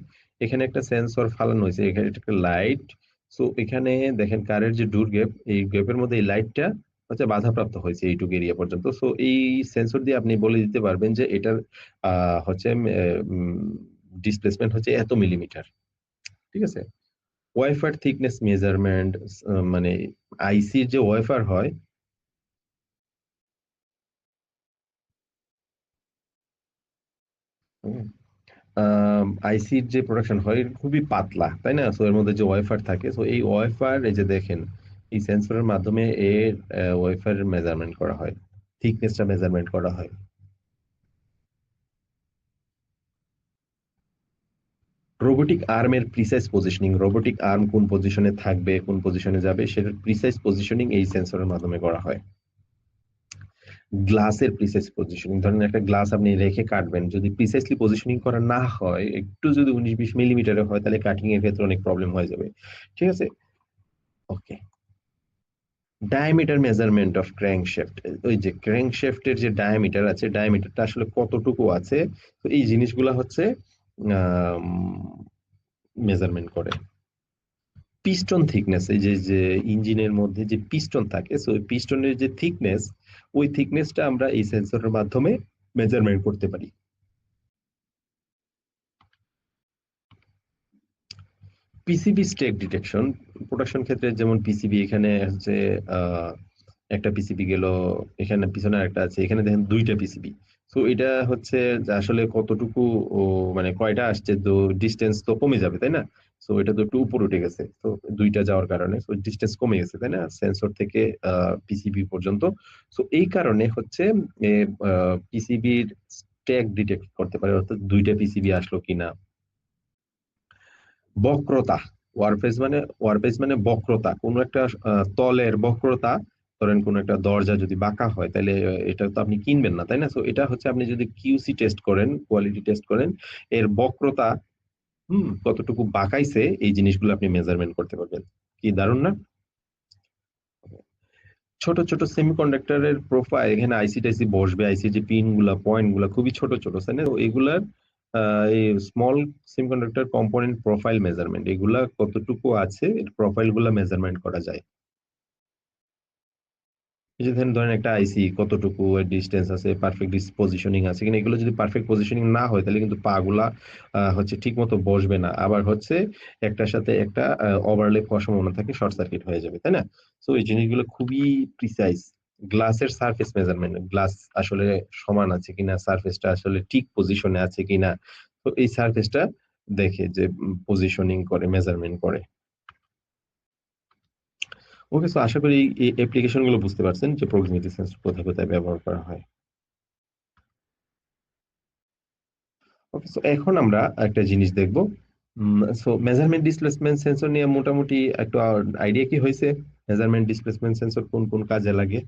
এখানে একটা সেন্সর ফালানো হয়েছে, এখানে একটা লাইট। সো এখানে দেখেন কারের যে ডোর গ্যাপ, এই গ্যাপের মধ্যে এই লাইটটা হচ্ছে বাধাপ্রাপ্ত হয়েছে এইটুকু এরিয়া পর্যন্ত। সো এই সেন্সর দিয়ে আপনি বলে দিতে পারবেন যে এটার হচ্ছে ডিসপ্লেসমেন্ট হচ্ছে এত মিলিমিটার। ঠিক আছে। ওয়াইফার থিকনেস মেজারমেন্ট, মানে আইসির যে ওয়াইফার হয়, আইসির যে প্রোডাকশন হয় খুবই পাতলা, তাই না? সো এর মধ্যে যে ওয়াইফার থাকে, সো এই ওয়াইফার, এই যে দেখেন এই সেন্সরের মাধ্যমে এর ওয়াইফার মেজারমেন্ট করা হয়, থিকনেসটা মেজারমেন্ট করা হয়। রোবোটিক আর্মের প্রিসাইজ পজিশনিং, রোবোটিক আর্ম কোন পজিশনে থাকবে, কোন পজিশনে যাবে, সেটার প্রিসাইজ পজিশনিং এই সেন্সরের মাধ্যমে করা হয়। গ্লাসের প্রিসাইজ পজিশনিং, ধরেন একটা গ্লাস আপনি রেখে কাটবেন, যদি প্রিসাইজলি পজিশনিং করা না হয়, একটু যদি 19-20 মিলিমিটারে হয়, তাহলে কাটিং এর ক্ষেত্রে অনেক প্রবলেম হয়ে যাবে। ঠিক আছে। ওকে, ডায়ামিটার মেজারমেন্ট অফ ক্র্যাঙ্কশ্যাফট, ওই যে ক্র্যাঙ্কশ্যাফটের যে ডায়ামিটার আছে, ডায়ামিটারটা আসলে কতটুকু আছে, তো এই জিনিসগুলা হচ্ছে মেজারমেন্ট করে। পিস্টন থিকনেস, এই যে যে ইঞ্জিনের মধ্যে যে পিস্টন থাকে, সো ওই পিস্টনের যে থিকনেস, ওই থিকনেসটা আমরা এই সেন্সরের মাধ্যমে মেজারমেন্ট করতে পারি। পিসিবি স্টেক ডিটেকশন, প্রোডাকশন ক্ষেত্রে যেমন পিসিবি, এখানে হচ্ছে আহ, একটা পিসিবি গেল, এখানে পিছনে একটা আছে, এখানে দেখেন দুইটা পিসিবি। তো এটা হচ্ছে যে আসলে কতটুকু ও, মানে কয়টা আসছে, তো ডিস্টেন্স তো কমে যাবে, তাই না? তো এটা তো একটু উপর উঠে গেছে, তো দুইটা যাওয়ার কারণে তো ডিস্টেন্স কমে গেছে, তাই না, সেন্সর থেকে পিসিবি পর্যন্ত। তো এই কারণে হচ্ছে পিসিবির স্ট্যাক ডিটেক্ট করতে পারে, অর্থাৎ দুইটা পিসিবি আসলো কিনা। বক্রতা, ওয়ারপেজ মানে বক্রতা, কোন একটা তলের বক্রতা। ধরেন কোন একটা দরজা যদি বাঁকা হয়, তাহলে এটা তো আপনি কিনবেন না, তাই না? তো এটা হচ্ছে আপনি যদি কিউসি টেস্ট করেন, কোয়ালিটি টেস্ট করেন, এর বক্রতা কতটুকু বাঁকাইছে, এই জিনিসগুলো আপনি মেজারমেন্ট করতে পারবেন। কি দারুণ না? ছোট ছোট সেমিকন্ডাক্টরের প্রোফাইল, এখানে আইসি টাইসি বসবে, আইসি যে পিন গুলা, পয়েন্ট গুলা খুবই ছোট ছোট, তাই না? তো এগুলার এই small semiconductor component profile measurement, এগুলা কতটুকু আছে, প্রোফাইল গুলা মেজারমেন্ট করা যায়। এই যে ধরেন একটা আইসি কতটুকু ডিস্টেন্স আছে, পারফেক্ট পজিশনিং আছে কিনা, এগুলো যদি পারফেক্ট পজিশনিং না হয়, তাহলে কিন্তু পা গুলা হচ্ছে ঠিক মতো বসবে না, আবার হচ্ছে একটার সাথে একটা ওভারল্যাপ হওয়ার সম্ভাবনা থাকে, শর্ট সার্কিট হয়ে যাবে, তাই না? তো এই জিনিসগুলো খুবই প্রিসাইজ। গ্লাসের সারফেস মেজারমেন্ট, গ্লাস আসলে সমান আছে কিনা, সারফেসটা আসলে ঠিক পজিশনে আছে কিনা, তো এই সারফেসটা দেখে যে পজিশনিং করে, মেজারমেন্ট করে। ওকে, সো আশা করি এই অ্যাপ্লিকেশন গুলো বুঝতে পারছেন যে প্রক্সিমিটি সেন্সর কোথায় কোথায় ব্যবহার করা হয়। ওকে, সো এখন আমরা একটা জিনিস দেখবো। সো মেজারমেন্ট ডিসপ্লেসমেন্ট সেন্সর নিয়ে মোটামুটি একটু আইডিয়া কি হয়েছে? মেজারমেন্ট ডিসপ্লেসমেন্ট সেন্সর কোন কোন কাজে লাগে?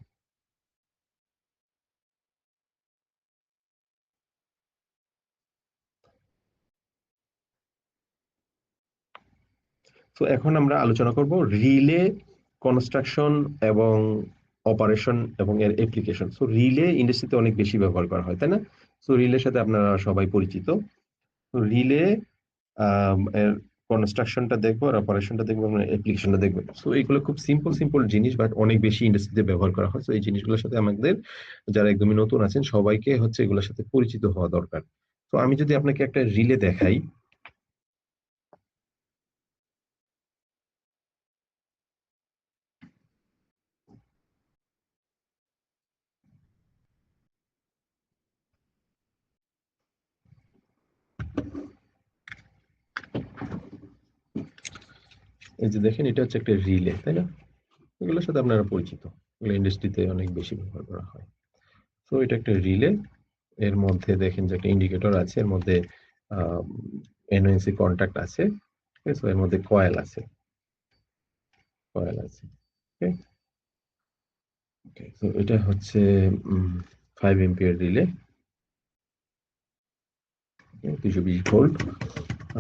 তো এখন আমরা আলোচনা করব রিলে কনস্ট্রাকশন এবং অপারেশন এবং এর অ্যাপ্লিকেশন। সো রিলে ইন্ডাস্ট্রিতে অনেক বেশি ব্যবহার করা হয়, তাই না? সো রিলের সাথে আপনারা সবাই পরিচিত। তো রিলে এর কনস্ট্রাকশনটা দেখবো, আর অপারেশনটা দেখবো, এবং অ্যাপ্লিকেশনটা দেখবো। সো এগুলো খুব সিম্পল সিম্পল জিনিস, বাট অনেক বেশি ইন্ডাস্ট্রিতে ব্যবহার করা হয়। তো এই জিনিসগুলোর সাথে আমাদের, যারা একদমই নতুন আছেন, সবাইকে হচ্ছে এগুলোর সাথে পরিচিত হওয়া দরকার। তো আমি যদি আপনাকে একটা রিলে দেখাই, এই যে দেখেন এটা হচ্ছে একটা রিলে, তাই না? এগুলোর সাথে আপনারা পরিচিত, এগুলো ইন্ডাস্ট্রিতে অনেক বেশি ব্যবহার করা হয়। তো এটা একটা রিলে, এর মধ্যে দেখেন যে একটা ইন্ডিকেটর আছে, এর মধ্যে এনওএনসি কন্ট্যাক্ট আছে, ঠিক আছে? এর মধ্যে কয়েল আছে, কয়েল আছে। ওকে, তো এটা হচ্ছে 5 এম্পিয়ার রিলে, 220 ভোল্ট।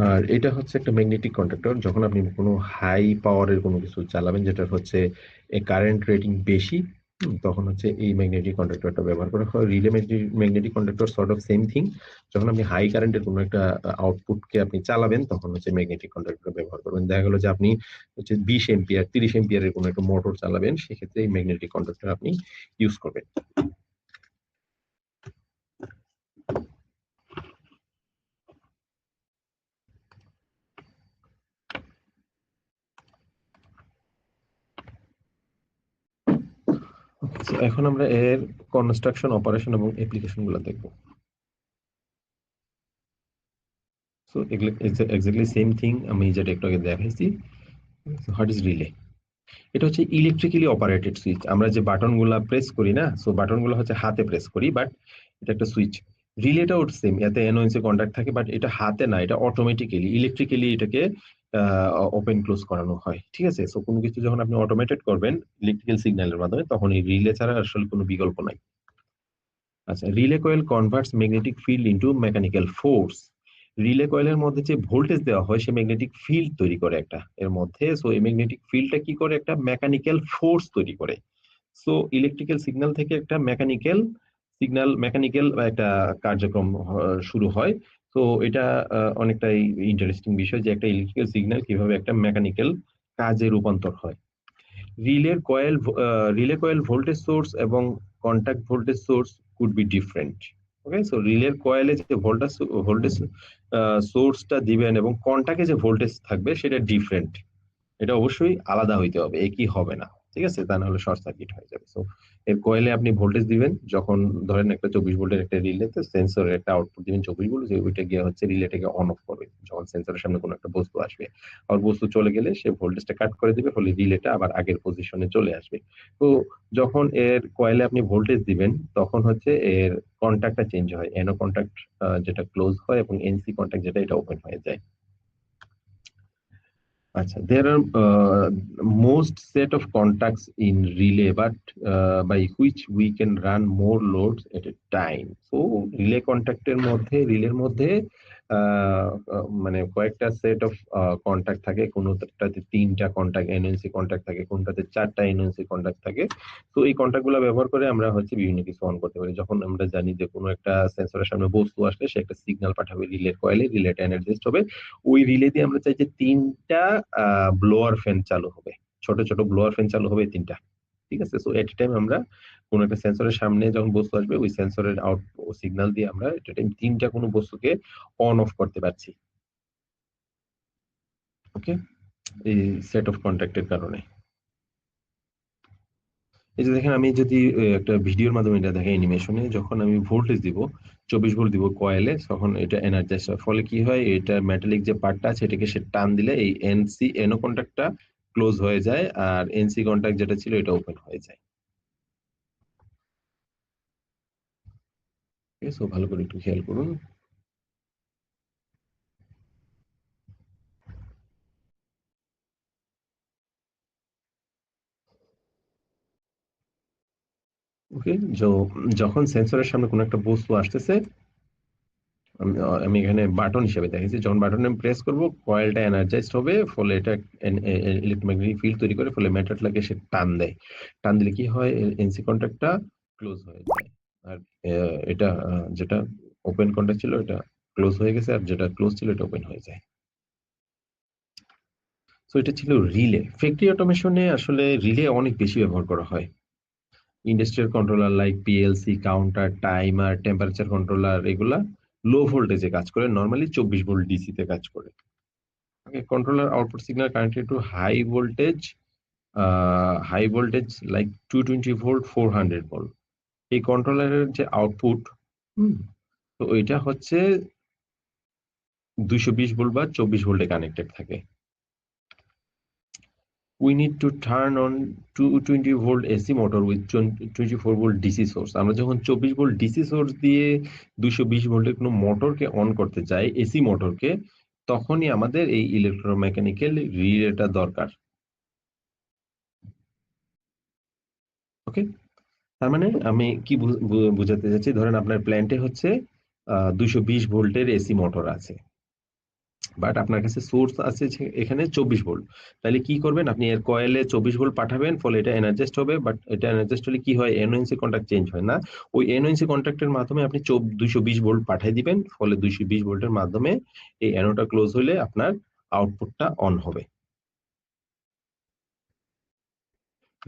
আর এটা হচ্ছে একটা ম্যাগনেটিক কন্ডাক্টর। যখন আপনি কোনো হাই পাওয়ারের কোনো কিছু চালাবেন, যেটা হচ্ছে কারেন্ট রেটিং বেশি, তখন হচ্ছে এই ম্যাগনেটিক কন্ডাক্টরটা ব্যবহার করা হয়। Relay magnetic conductor sort of same thing. যখন আপনি হাই কারেন্টের কোনো একটা আউটপুটকে আপনি চালাবেন, তখন হচ্ছে ম্যাগনেটিক কন্ডাক্টর ব্যবহার করবেন। দেখা গেল যে আপনি হচ্ছে 20 এম্পিয়ার 30 এম্পিয়ারের কোনো একটা মোটর চালাবেন, সেক্ষেত্রে এই ম্যাগনেটিক কন্ডাক্টর আপনি ইউজ করবেন। So, এখন আমরা এর কনস্ট্রাকশন, অপারেশন এবং অ্যাপ্লিকেশন গুলো দেখবো। সো এগুলো এক্স্যাক্টলি সেম থিং আমি যেটা একটু আগে দেখাইছি। What is relay? এটা হচ্ছে ইলেকট্রিক্যালি অপারেটেড সুইচ। আমরা যে বাটন গুলা প্রেস করি না, সো বাটন গুলো হচ্ছে হাতে প্রেস করি, বাট এটা একটা সুইচ। রিলেটাও সেম, এতে এনওএনসি কন্টাক্ট থাকে, বাট এটা হাতে না, এটা অটোমেটিক্যালি ইলেকট্রিক্যালি এটাকে ওপেন ক্লোজ করানো হয়, ঠিক আছে? সো কোনো কিছু যখন আপনি অটোমেটেড করবেন ইলেকট্রিক্যাল সিগন্যালের মাধ্যমে, তখন এই রিলে ছাড়া আসলে কোনো বিকল্প নাই। আচ্ছা, relay coil converts magnetic field into mechanical force. Relay কয়েলের মধ্যে যে ভোল্টেজ দেওয়া হয়, সে ম্যাগনেটিক ফিল্ড তৈরি করে একটা এর মধ্যে। সো এই ম্যাগনেটিক ফিল্ডটা কি করে? একটা মেকানিক্যাল ফোর্স তৈরি করে। সো ইলেকট্রিক্যাল সিগন্যাল থেকে একটা মেকানিক্যাল সিগন্যাল, মেকানিক্যাল একটা কার্যক্রম শুরু হয়। তো এটা অনেকটাই ইন্টারেস্টিং বিষয় যে একটা ইলেকট্রিক্যাল সিগন্যাল কিভাবে একটা মেকানিক্যাল কাজে রূপান্তর হয়। রিলের coil relay coil voltage source এবং contact voltage source could be different. Okay, so রিলের কয়েলে যে ভোল্টেজ ভোল্টেজ সোর্সটা দিবেন এবং কন্টাক্টে যে ভোল্টেজ থাকবে সেটা ডিফারেন্ট। এটা অবশ্যই আলাদা হইতে হবে, একই হবে না, ঠিক আছে? তা না হলে শর্ট সার্কিট হয়ে যাবে। সো এর কয়েলে আপনি ভোল্টেজ দিবেন, যখন ধরেন একটা 24 ভোল্টের একটা রিলেতে সেন্সরের একটা আউটপুট দিবেন 24 ভোল্ট, যে ওইটা গিয়ে হচ্ছে রিলেটাকে অন অফ করবে যখন সেন্সরের সামনে কোনো একটা বস্তু আসবে। আর বস্তু চলে গেলে সে ভোল্টেজটা কাট করে দিবে, ফলে রিলেটা আবার আগের পজিশনে চলে আসবে। তো যখন এর কয়েলে আপনি ভোল্টেজ দিবেন, তখন হচ্ছে এর কন্ট্যাক্টটা চেঞ্জ হয়, এনো কন্ট্যাক্ট যেটা ক্লোজ হয় এবং এনসি কন্ট্যাক্ট যেটা এটা ওপেন হয়ে যায়। Acha, there are most set of contacts in relay, but by which we can run more loads at a time. So relay contact এর মধ্যে, রিলের মধ্যে মানে কয়েকটা সেট অফ কন্টাক্ট থাকে, কোনোটাতে 3টা কন্টাক্ট এনএনসি কন্টাক্ট থাকে, কোনটাতে 4টা এনএনসি কন্টাক্ট থাকে। তো এই কন্টাক্ট গুলো ব্যবহার করে আমরা হচ্ছে বিভিন্ন কিছু অন করতে পারি। যখন আমরা জানি যে কোনো একটা সেন্সরের সামনে বস্তু আসলে সে একটা সিগন্যাল পাঠাবে রিলের কয়েলে, রিলেটা এনার্জাইজড হবে। ওই রিলে দিয়ে আমরা চাই যে 3টা ব্লোয়ার ফ্যান চালু হবে, ছোট ছোট ব্লোয়ার ফ্যান চালু হবে 3টা, ঠিক আছে? সো এট টাইম আমরা কোন একটা সেন্সরের সামনে যখন বস্তু আসবে, ওই সেন্সরের আউট সিগন্যাল দিয়ে আমরা এট টাইম 3টা কোনো বস্তুকে অন অফ করতে পারছি। ওকে, এই সেট অফ কন্ট্যাক্টের কারণে। এই যে দেখেন, আমি যদি একটা ভিডিওর মাধ্যমে এটা দেখে অ্যানিমেশনে, যখন আমি ভোল্টেজ দিব 24 ভোল্ট দিব কয়েলে, তখন এটা এনার্জাইজ হয়, ফলে কি হয়, এটা মেটালিক যে পার্টটা আছে এটাকে সে টান দিলে এই এনসি এনো কন্ট্যাক্টটা ক্লোজ হয়ে যায়, আর এনসি কন্ট্যাক্ট যেটা ছিল এটা ওপেন হয়ে যায়। ঠিক আছে, ভালো করে একটু খেয়াল করুন। ওকে, যখন সেন্সরের সামনে কোনো একটা বস্তু আসতেছে, আমি এখানে বাটন হিসেবে দেখেছি, যখন বাটন আমি প্রেস করব কয়েলটা এনার্জাইজড হবে, ফলে এটা ইলেকট্রোম্যাগনেটিক ফিল্ড তৈরি করে, ফলে মেটালটাকে সে টান দেয়। টান দিলে কি হয়, এনসি কন্ট্যাক্টটা ক্লোজ হয়ে যায়। আর এটা যেটা ওপেন কন্ট্যাক্ট ছিল এটা ক্লোজ হয়ে গেছে, আর যেটা ক্লোজ ছিল এটা ওপেন হয়ে যায়। সো এটা ছিল রিলে। ফ্যাক্টরি অটোমেশনে আসলে রিলে অনেক বেশি ব্যবহার করা হয়। Industrial controller like PLC, counter, timer, temperature controller, এগুলা লো ভোল্টেজে কাজ করে, নরমালি 24 ভোল্ট ডিসি তে কাজ করে। Okay, controller output signal connected to high voltage like 220 volt 400 volt. এই কন্ট্রোলারের যে আউটপুট, হুম, তো ওইটা হচ্ছে 220 ভোল্ট বা 24 ভোল্টে কানেক্টেড থাকে। we need to turn on 220 volt AC motor with 24 volt DC source। আমরা যখন 24 ভোল্ট ডিসি সোর্স দিয়ে 220 ভোল্টের কোনো মোটরকে অন করতে চাই, এসি মোটরকে, তখনই আমাদের এই ইলেকট্রোমেকানিক্যাল রিলেটা দরকার। ওকে, তার মানে আমি কি বুঝাতে চাচ্ছি, ধরেন আপনার প্ল্যান্টে হচ্ছে 220 ভোল্টের এসি মোটর আছে, বাট আপনার কাছে সোর্স আছে এখানে 24 ভোল্ট। তাহলে কি করবেন, আপনি এর কয়েলে 24 ভোল্ট পাঠাবেন, ফলে এটা এনার্জাইজড হবে। বাট এটা এনার্জাইজড হলে কি হয়, এনওএনসি কন্ট্যাক্ট চেঞ্জ হয় না। ওই এনওএনসি কন্ট্যাক্টের মাধ্যমে আপনি 220 ভোল্ট পাঠিয়ে দিবেন, ফলে 220 ভোল্টের মাধ্যমে এই অ্যানোটা ক্লোজ হলে আপনার আউটপুটটা অন হবে।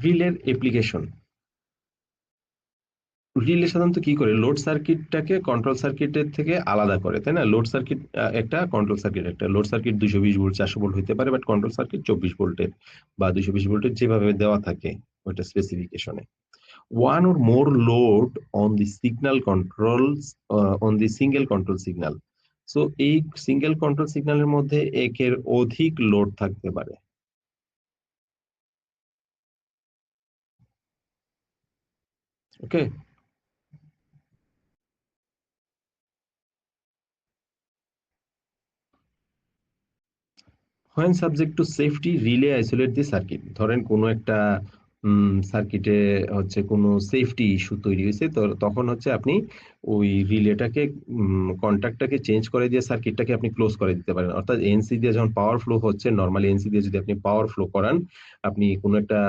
রিলের অ্যাপ্লিকেশন, রিলে সাধারণত কি করে, লোড সার্কিটটাকে কন্ট্রোল সার্কিটের থেকে আলাদা করে, তাই না? লোড সার্কিট একটা, কন্ট্রোল সার্কিট একটা। লোড সার্কিট 220 ভোল্ট 400 ভোল্ট হতে পারে, বাট কন্ট্রোল সার্কিট 24 ভোল্টের বা 220 ভোল্টের, যেভাবে দেওয়া থাকে ওইটা স্পেসিফিকেশনে। One or more load on the signal controls on the single control signal। So এই সিঙ্গেল কন্ট্রোল সিগন্যালের মধ্যে একের অধিক লোড থাকতে পারে। ওকে, when subject to safety relay isolate the circuit। ধরেন কোনো একটা সার্কিটে হচ্ছে কোনো সেফটি ইস্যু তৈরি হয়েছে, তো তখন হচ্ছে আপনি ওই রিলেটাকে কন্ট্যাক্টটাকে চেঞ্জ করে দিয়ে সার্কিটটাকে আপনি ক্লোজ করে দিতে পারেন। অর্থাৎ এনসি দিয়ে যখন পাওয়ার ফ্লো হচ্ছে, নরমালি এনসি দিয়ে যদি আপনি পাওয়ার ফ্লো করান, আপনি কোনো একটা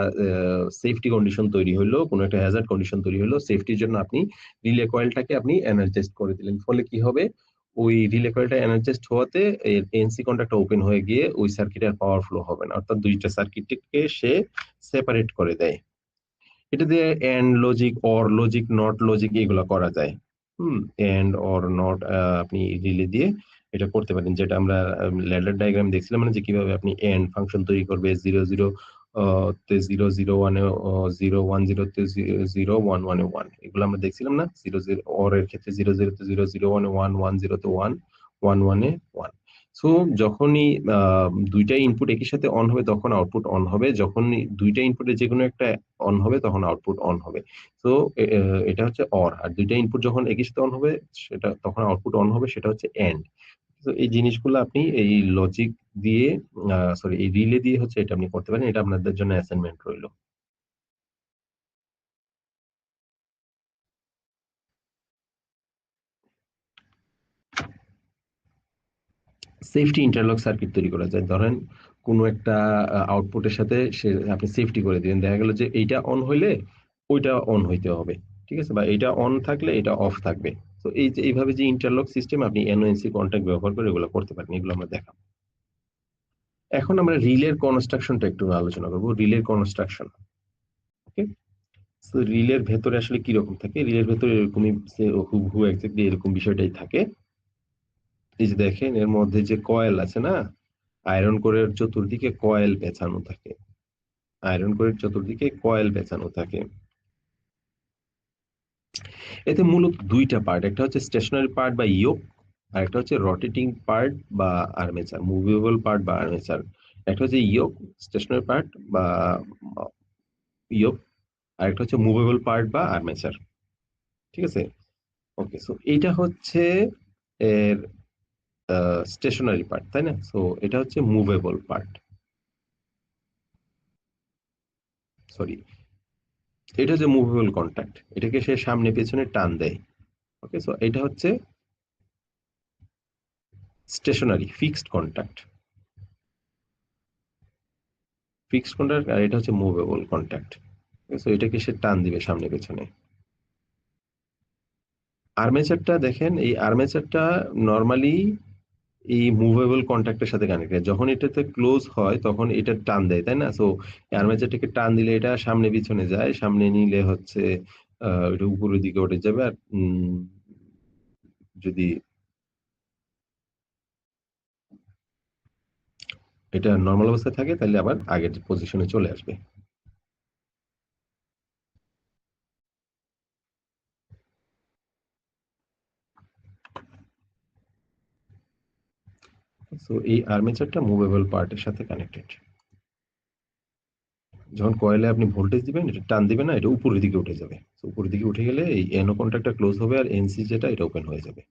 সেফটি কন্ডিশন তৈরি হইলো, কোনো একটা হ্যাজার্ড কন্ডিশন তৈরি হলো, সেফটির জন্য আপনি রিলে কয়েলটাকে আপনি এনার্জাইজ করে দিলেন, ফলে কি হবে, ওই রিলে কয়েলটা এনার্জাইজড হওয়াতে এনসি কন্ট্যাক্টটা ওপেন হয়ে গিয়ে ওই সার্কিটে আর পাওয়ার ফ্লো হবে না, অর্থাৎ দুইটা সার্কিটকে সে সেপারেট করে দেয়। এটা দিয়ে and logic, or logic, not logic এগুলো করা যায়। এন্ড অর নট আপনি রিলে দিয়ে এটা করতে পারেন, যেটা আমরা ল্যাডার ডায়াগ্রাম দেখছিলাম, মানে যে কিভাবে আপনি এন্ড ফাংশন তৈরি করবে, 00 তে 001 এ 010 তে 011 এ 1, এগুলো আমরা দেখছিলাম না? 00 অর এর ক্ষেত্রে 00 তে 001 এ 110 তে 1, 11 এ 1। সো যখনই দুইটা ইনপুট একই সাথে অন হবে তখন আউটপুট অন হবে, যখনই দুইটা ইনপুটে যেকোনো একটা অন হবে তখন আউটপুট অন হবে। সো এটা হচ্ছে অর। আর দুইটা ইনপুট যখন একই সাথে অন হবে সেটা তখন আউটপুট অন হবে, সেটা হচ্ছে এন্ড। তো এই জিনিসগুলো আপনি এই লজিক দিয়ে, সরি, এই রিলে দিয়ে হচ্ছে এটা আপনি করতে পারেন। এটা আপনাদের জন্য অ্যাসাইনমেন্ট রইল। সেফটি ইন্টারলক সার্কিট তৈরি করা যায়। ধরেন কোনো একটা আউটপুটের সাথে আপনি সেফটি করে দিলেন। দেখা গেল যে এইটা অন হইলে ওইটা অন হইতে হবে। ঠিক আছে? বা এইটা অন থাকলে এটা অফ থাকবে। তো এই যে এইভাবে যে ইন্টারলক সিস্টেম, আপনি এনওএনসি কন্ট্যাক্ট ব্যবহার করে এগুলো করতে পারেন। এগুলো আমরা দেখাবো। এখন আমরা রিলের কনস্ট্রাকশনটা একটু আলোচনা করব। রিলের কনস্ট্রাকশন। ওকে? সো রিলের ভেতরে আসলে কি রকম থাকে? রিলের ভেতরে এরকমই হুবহু এক্সাক্টলি এরকম বিষয়টাই থাকে। এই যে দেখেন এর মধ্যে যে কয়েল আছে না? আয়রন কোরের চতুর্দিকে কয়েল পেঁচানো থাকে। আয়রন কোরের চতুর্দিকে কয়েল পেঁচানো থাকে। এতে মূলত দুইটা পার্ট, একটা হচ্ছে স্টেশনারি পার্ট বা ইয়োক, আর একটা হচ্ছে রোটেটিং পার্ট বা আর্মেচার, মুভেবল পার্ট বা আর্মেচার। একটা হচ্ছে ইয়োক, স্টেশনারি পার্ট বা ইয়োক, আর একটা হচ্ছে মুভেবল পার্ট বা আর্মেচার। ঠিক আছে? ওকে, সো এইটা হচ্ছে এর স্টেশনারি পার্ট, তাই না? সো এটা হচ্ছে মুভেবল পার্ট, সরি, এটা হচ্ছে মুভেবল কন্ট্যাক্ট, এটাকে সে সামনে পেছনে টান দেয়। ওকে, সো এটা হচ্ছে stationary fixed contact, fixed contact, আর এটা হচ্ছে মুভেবল কন্ট্যাক্ট। সো এটাকে সে টান দিবে সামনে পেছনে। আর্মেচারটা দেখেন, এই আর্মেচারটা নরমালি এই মুভেবল কন্ট্যাক্টের সাথে কানেক্টেড। যখন এটাতে ক্লোজ হয় তখন এটা টান দেয়, তাই না? সো আর্মেচারটাকে টান দিলে এটা সামনে পিছনে যায়, সামনে নিলে হচ্ছে এটা উপরের দিকে উঠে যাবে, আর যদি এটা নর্মাল অবস্থায় থাকে তাহলে আবার আগের পজিশনে চলে আসবে। সো এই আর্মেচারটা মুভেবল পার্টের সাথে কানেক্টেড। যখন কয়েলে আপনি ভোল্টেজ দিবেন, এটা টান দিবেন না, এটা উপরের দিকে উঠে যাবে। তো উপরের দিকে উঠে গেলে এই NO কন্ট্যাক্টটা ক্লোজ হবে আর NC যেটা এটা ওপেন হয়ে যাবে।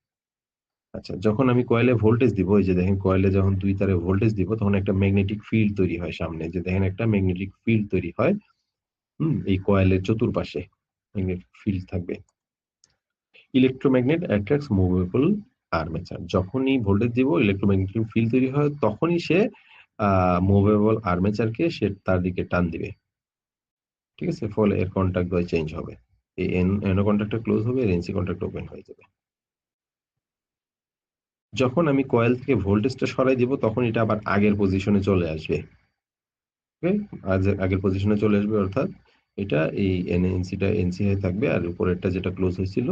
আচ্ছা, যখন আমি কয়েলে ভোল্টেজ দিব, এই যে দেখেন কয়েলে যখন ২ তারে ভোল্টেজ দিব তখন একটা ম্যাগনেটিক ফিল্ড তৈরি হয় সামনে। যে দেখেন একটা ম্যাগনেটিক ফিল্ড তৈরি হয়। এই কয়েলের চতুর্পাশে ম্যাগনেটিক ফিল্ড থাকবে। ইলেক্ট্রোম্যাগনেট অ্যাট্রাক্টস মুভেবল আর্মেচার। যখনই ভোল্টেজ দিব ইলেক্ট্রোম্যাগনেটিক ফিল্ড তৈরি হয় তখনই সে মুভেবল আর্মেচারকে সে তার দিকে টান দিবে। ঠিক আছে? ফলে এর কন্টাক্ট দ্বয় চেঞ্জ হবে। এই NO কন্টাক্টটা ক্লোজ হবে আর NC কন্টাক্ট ওপেন হয়ে যাবে। যখন আমি কয়েল থেকে ভোল্টেজটা সরাই দিব তখন এটা আবার আগের পজিশনে চলে আসবে। ওকে? আগের পজিশনে চলে আসবে অর্থাৎ এটা এই NC টা NC হয়ে থাকবে আর উপরেরটা যেটা ক্লোজ হয়েছিল,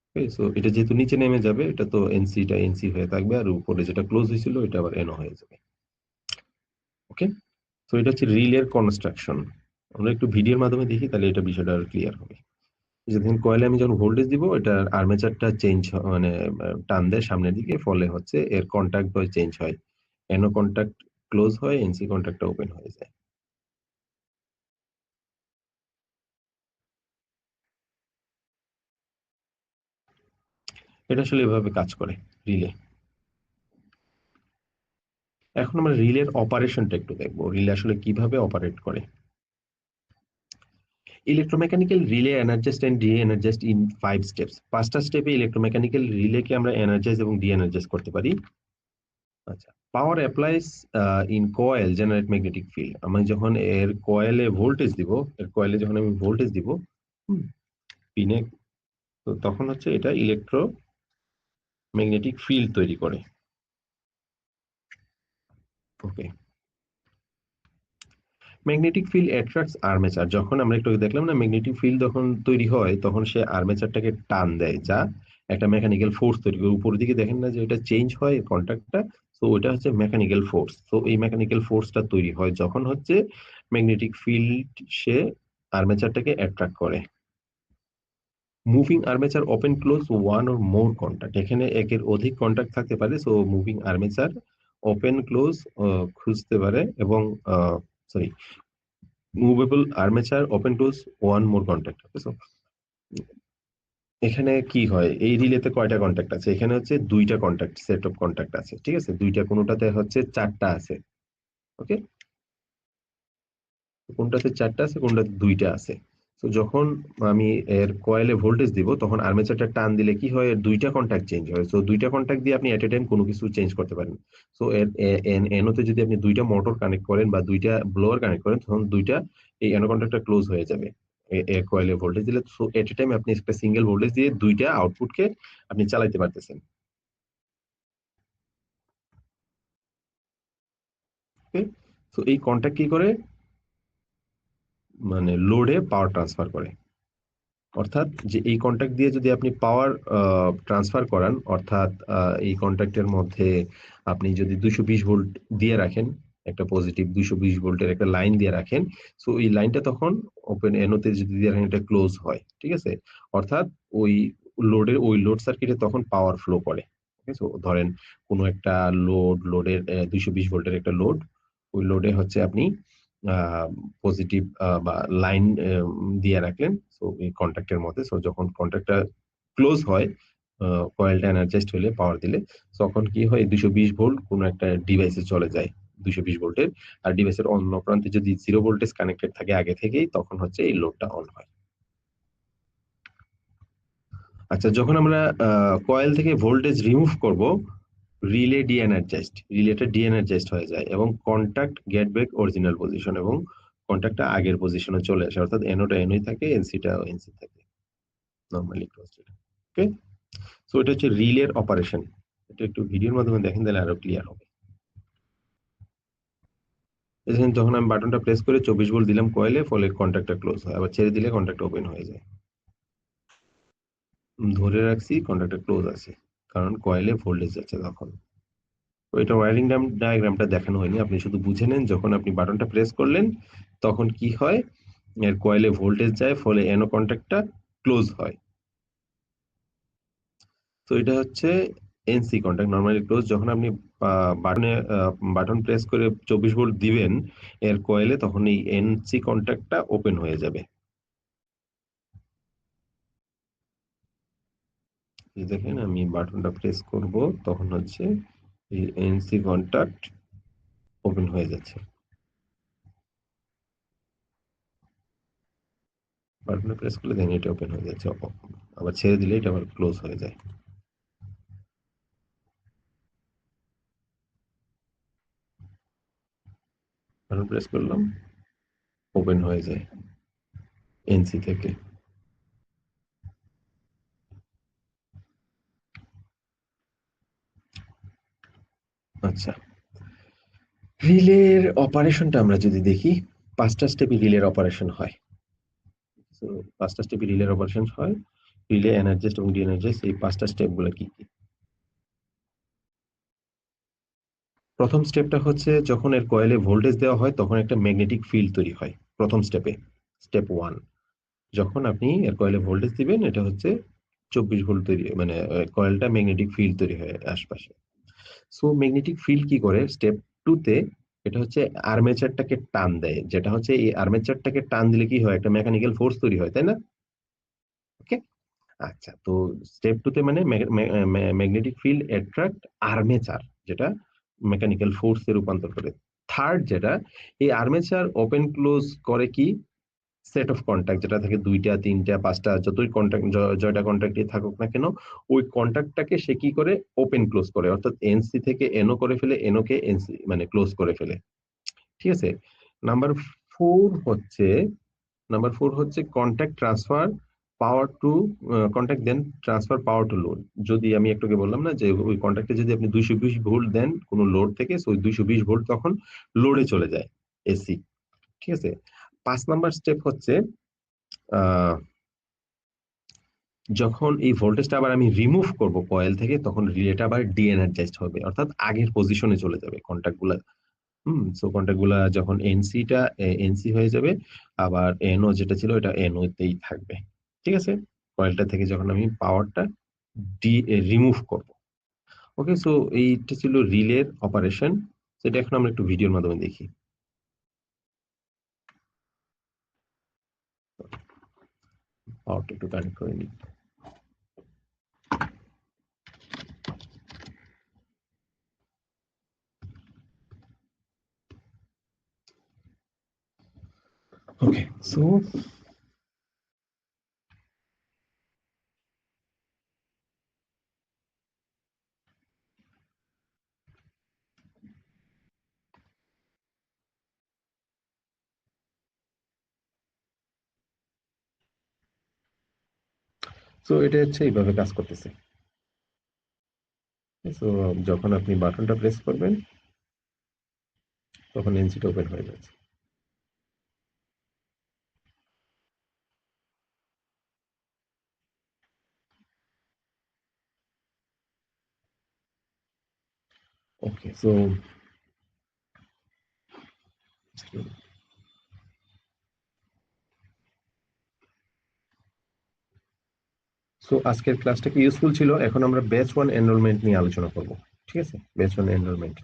ওকে? সো এটা যেহেতু নিচে নেমে যাবে এটা তো NC টা NC হয়ে থাকবে আর উপরে যেটা ক্লোজ হয়েছিল এটা আবার NO হয়ে যাবে। ওকে? সো এটা হচ্ছে রিলের কনস্ট্রাকশন। আমরা একটু ভিডিওর মাধ্যমে দেখি তাহলে এটা বিষয়টা আরো ক্লিয়ার হবে। এই যে দেখেন কয়েলে আমি যখন ভোল্টেজ দিব এটার আর্মেচারটা চেঞ্জ মানে টান দেয় সামনের দিকে ফলে হচ্ছে এর কন্টাক্ট দ্বয় চেঞ্জ হয়। NO কন্টাক্ট ক্লোজ হয়, NC কন্টাক্টটা ওপেন হয়ে যায়। এটা আসলে এভাবে কাজ করে রিলে। এখন আমরা রিলের অপারেশনটা একটু দেখব। রিলে আসলে কিভাবে অপারেট করে। Electromechanical relay energized and de-energized in 5 steps. ৫ টা স্টেপে ইলেক্ট্রোমেকানিক্যাল রিলেকে আমরা এনার্জাইজ এবং ডি-এনার্জাইজ করতে পারি। আচ্ছা। Power applies in coil generate magnetic field. আমি যখন এর কয়েলে ভোল্টেজ দিব, এর কয়েলে যখন আমি ভোল্টেজ দিব, হুম? পিনে তো তখন হচ্ছে এটা ম্যাগনেটিক ফিল্ড তৈরি করে। Okay. Magnetic field attracts armature. যখন আমরা একটু আগে দেখলাম না ম্যাগনেটিক ফিল্ড যখন তৈরি হয় তখন সে আর্মেচারটাকে টান দেয় যা একটা মেকানিক্যাল ফোর্স তৈরি করে। উপরের দিকে দেখেন না যে এটা চেঞ্জ হয় কন্ট্যাক্টটা। সো ওইটা হচ্ছে মেকানিক্যাল ফোর্স। সো এই মেকানিক্যাল ফোর্সটা তৈরি হয় যখন হচ্ছে ম্যাগনেটিক ফিল্ড সে আর্মেচারটাকে অ্যাট্রাক্ট করে। Moving armature open close one or more contact. এখানে একের অধিক কন্টাক্ট থাকতে পারে। So moving armature open close খুঁজতে পারে এবং sorry movable armature open close one more contact. Okay? So এখানে কি হয় এই রিলেতে কয়টা কন্টাক্ট আছে? এখানে হচ্ছে ২ টা কন্টাক্ট সেট অফ কন্টাক্ট আছে। ঠিক আছে? ২ টা কোনটাতে হচ্ছে ৪ টা আছে। ওকে? কোনটাতে ৪ টা আছে, কোনটাতে ২ টা আছে। তো যখন আমি এর কয়েলে ভোল্টেজ দিব তখন আর্মেচারটা টান দিলে কি হয়? এর ২ টা কন্টাক্ট চেঞ্জ হয়। সো ২ টা কন্টাক্ট দিয়ে আপনি এট এ টাইম কোন কিছু চেঞ্জ করতে পারেন। সো এর NO তে যদি আপনি ২ টা মোটর কানেক্ট করেন বা ২ টা ব্লোয়ার কানেক্ট করেন তখন ২ টা এই NO কন্টাক্টটা ক্লোজ হয়ে যাবে। এর কয়েলে ভোল্টেজ দিলে সো এট এ টাইম আপনি একটা সিঙ্গেল ভোল্টেজ দিয়ে ২ টা আউটপুটকে আপনি চালাইতে পারতেছেন। ওকে? সো এই কন্টাক্ট কি করে? মানে লোডে পাওয়ার ট্রান্সফার করে। অর্থাৎ যে এই কনট্যাক্ট দিয়ে যদি আপনি পাওয়ার ট্রান্সফার করান অর্থাৎ এই কনট্যাক্টের মধ্যে আপনি যদি ২২০ ভোল্ট দিয়ে রাখেন, একটা পজিটিভ ২২০ ভোল্টের একটা লাইন দিয়ে রাখেন। সো এই লাইনটা তখন ওপেন NO তে যদি দিয়ে রাখেন এটা ক্লোজ হয়। ঠিক আছে? অর্থাৎ ওই ওই লোড সার্কিটে তখন পাওয়ার ফ্লো করে। ঠিক আছে? ধরেন কোন একটা লোডের ২২০ ভোল্টের একটা লোড। ওই লোডে হচ্ছে আপনি আ পজিটিভ বা লাইন দিয়ে রাখলেন। সো এই কনট্যাক্ট এর মধ্যে। সো যখন কনট্যাক্টটা ক্লোজ হয়, আ কয়েলটা এনার্জাইজড হলে পাওয়ার দিলে, তখন কি হয় ২২০ ভোল্ট কোন একটা ডিভাইসে চলে যায়। ২২০ ভোল্টের। আর ডিভাইসের অন্য প্রান্তে যদি 0 ভোল্টেজ কানেক্টেড থাকে আগে থেকেই তখন হচ্ছে এই লোডটা অন হয়। আচ্ছা যখন আমরা কয়েল থেকে ভোল্টেজ রিমুভ করব, রিলে ডি-এনার্জাইজড। রিলেটা ডি-এনার্জাইজড হয়ে যায় এবং contact get back original position এবং কনট্যাক্টটা আগের পজিশনে চলে আসে। অর্থাৎ NO টা NO ই থাকে, NC টা NC থাকে। নরমালি ক্লোজড এটা। ওকে? সো এটা হচ্ছে রিলের অপারেশন। এটা একটু ভিডিওর মাধ্যমে দেখেন তাহলে আরো ক্লিয়ার হবে। দেখেন যখন আমি বাটনটা প্রেস করে ২৪ ভোল্ট দিলাম কয়েলে ফলে কনট্যাক্টটা ক্লোজ হয়। আবার ছেড়ে দিলে কনট্যাক্ট ওপেন হয়ে যায়। ধরে রাখছি কনট্যাক্টটা ক্লোজ আছে। কারণ কয়েলে ভোল্টেজ যাচ্ছে তখন। তো এটা ওয়্যারিং ডায়াগ্রামটা দেখানো হয়নি। আপনি শুধু বুঝে নেন যখন আপনি বাটনটা প্রেস করলেন তখন কি হয়? এর কয়েলে ভোল্টেজ যায় ফলে NO কনট্যাক্টটা ক্লোজ হয়। তো এটা হচ্ছে এনসি কন্ট্যাক্ট নরমালি ক্লোজ, যখন আপনি বাটনে বাটন প্রেস করে 24 ভোল্ট দিবেন এর কয়েলে, তখন এই এনসি কন্ট্যাক্টটা ওপেন হয়ে যাবে। এই দেখেন আমি বাটনটা প্রেস করব, তখন হচ্ছে এই এনসি কন্ট্যাক্ট ওপেন হয়ে যাচ্ছে। বাটনে প্রেস করলে দেন এটা ওপেন হয়ে যাচ্ছে, আবার ছেড়ে দিলে এটা আবার ক্লোজ হয়ে যায়। বাটন প্রেস করলাম, ওপেন হয়ে যায় এনসি থেকে। আচ্ছা, রিলের অপারেশনটা আমরা যদি দেখি, 5টা স্টেপে রিলের অপারেশন হয়। তো 5টা স্টেপে রিলের অপারেশন হয়। রিলে, এনার্জিস্ট এবং ডি এনার্জাইজ, এই 5টা স্টেপ গুলো কি কি? প্রথম স্টেপটা হচ্ছে যখন এর কয়েলে ভোল্টেজ দেওয়া হয় তখন একটা ম্যাগনেটিক ফিল্ড তৈরি হয় প্রথম স্টেপে, স্টেপ 1। যখন আপনি এর কয়েলে ভোল্টেজ দিবেন, এটা হচ্ছে 24 ভোল্ট তৈরি, মানে কয়েলটা ম্যাগনেটিক ফিল্ড তৈরি হয় আশপাশে। সো ম্যাগনেটিক ফিল্ড কি করে স্টেপ 2 তে, এটা হচ্ছে আর্মেচারটাকে টান দেয়, যেটা হচ্ছে এই আর্মেচারটাকে টান দিলে কি হয়, একটা মেকানিক্যাল ফোর্স তৈরি হয়, তাই না? ওকে। আচ্ছা, তো স্টেপ 2 তে মানে ম্যাগনেটিক ফিল্ড অ্যাট্রাক্ট আর্মেচার, যেটা মেকানিক্যাল ফোর্স এ রূপান্তর করে। থার্ড যেটা, এই আর্মেচার ওপেন ক্লোজ করে কি, সেট অফ কন্টাক্ট, যেটা থাকে 2টা 3টা 5টা, যতই কন্টাক্ট, জয়টা কন্টাক্টই থাকুক না কেন, ওই কন্টাক্টটাকে সে কি করে, ওপেন ক্লোজ করে, অর্থাৎ এনসি থেকে এনও করে ফেলে, এনও কে এনসি মানে ক্লোজ করে ফেলে। ঠিক আছে? নাম্বার 4 হচ্ছে, contact transfer power to contact, then transfer power to load. যদি আমি একটু আগে বললাম না যে ওই কন্টাক্টে যদি আপনি 220 ভোল্ট দেন কোনো লোড থেকে, সো ওই 220 ভোল্ট তখন লোডে চলে যায়, এসি। ঠিক আছে? 5 নাম্বার স্টেপ হচ্ছে, আহ যখন এই ভোল্টেজটা আবার আমি রিমুভ করব কয়েল থেকে, তখন রিলেটা আবার ডি এনার্জাইজড হবে, অর্থাৎ আগের পজিশনে চলে যাবে কন্টাক্ট গুলা। সো কন্টাক্ট গুলা যখন এনসিটা এনসি হয়ে যাবে, আবার এনও যেটা ছিল এটা এনও তেই থাকবে। ঠিক আছে? কয়েলটা থেকে যখন আমি পাওয়ারটা রিমুভ করব। ওকে, সো এইটা ছিল রিলের অপারেশন। সেটা এখন আমরা একটু ভিডিওর মাধ্যমে দেখি। পাওয়ারটা একটু কানেক্ট করে নিই। ওকে, সো এটা হচ্ছে এইভাবে কাজ করতেছে। সো যখন আপনি বাটনটা প্রেস করবেন, তখন এনসিটা ওপেন হয়ে যাচ্ছে। ওকে, সো আজকের ক্লাসটা কি ইউজফুল ছিল? এখন আমরা ব্যাচ 1 এনরোলমেন্ট নিয়ে আলোচনা করব। ঠিক আছে? Batch 1 enrolment.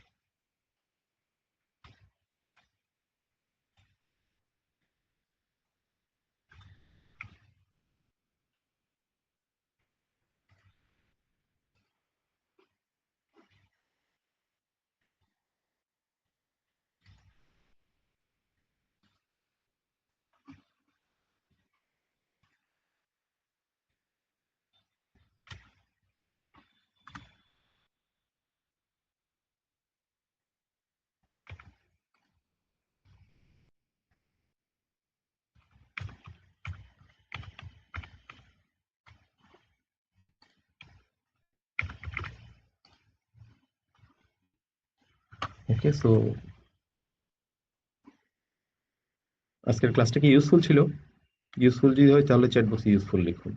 ওকে, সো আজকের ক্লাসটা কি ইউজফুল ছিল? ইউজফুল যদি হয় তাহলে চ্যাট বক্সে ইউজফুল লিখুন।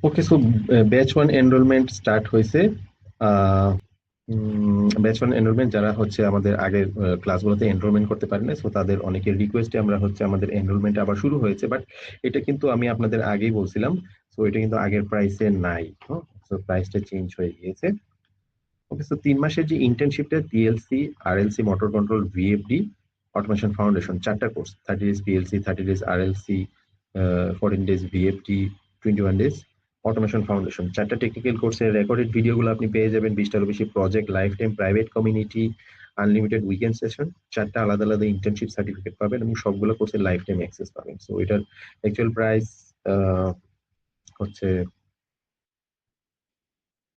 Okay, so batch one enrolment start হয়েছে। ব্যাচ ওয়ান এনরোলমেন্ট যারা হচ্ছে আমাদের আগের ক্লাসগুলোতে এনরোলমেন্ট করতে পারে না, সো তাদের অনেকের রিকোয়েস্টে আমরা হচ্ছে আমাদের এনরোলমেন্ট আবার শুরু হয়েছে, বাট এটা কিন্তু আমি আপনাদের আগেই বলছিলাম, সো এটা কিন্তু আগের প্রাইসে নাই। সো প্রাইসটা চেঞ্জ হয়ে গিয়েছে। ওকে, সো 3 মাসের যে ইন্টার্নশিপটা PLC, RLC, motor control, VFD, automation foundation, 4টা course, 30 days PLC, 30 days RLC, 14 days VFD, 21 days automation foundation. 4টা টেকনিক্যাল কোর্সের রেকর্ডেড ভিডিওগুলো আপনি পেয়ে যাবেন, 20টারও বেশি project, life time private community, unlimited weekend session, 4টা আলাদা আলাদা ইন্টার্নশিপ সার্টিফিকেট পাবেন এবং সবগুলো কোর্সের লাইফ টাইম অ্যাক্সেস পাবেন। সো এটার অ্যাকচুয়াল প্রাইস হচ্ছে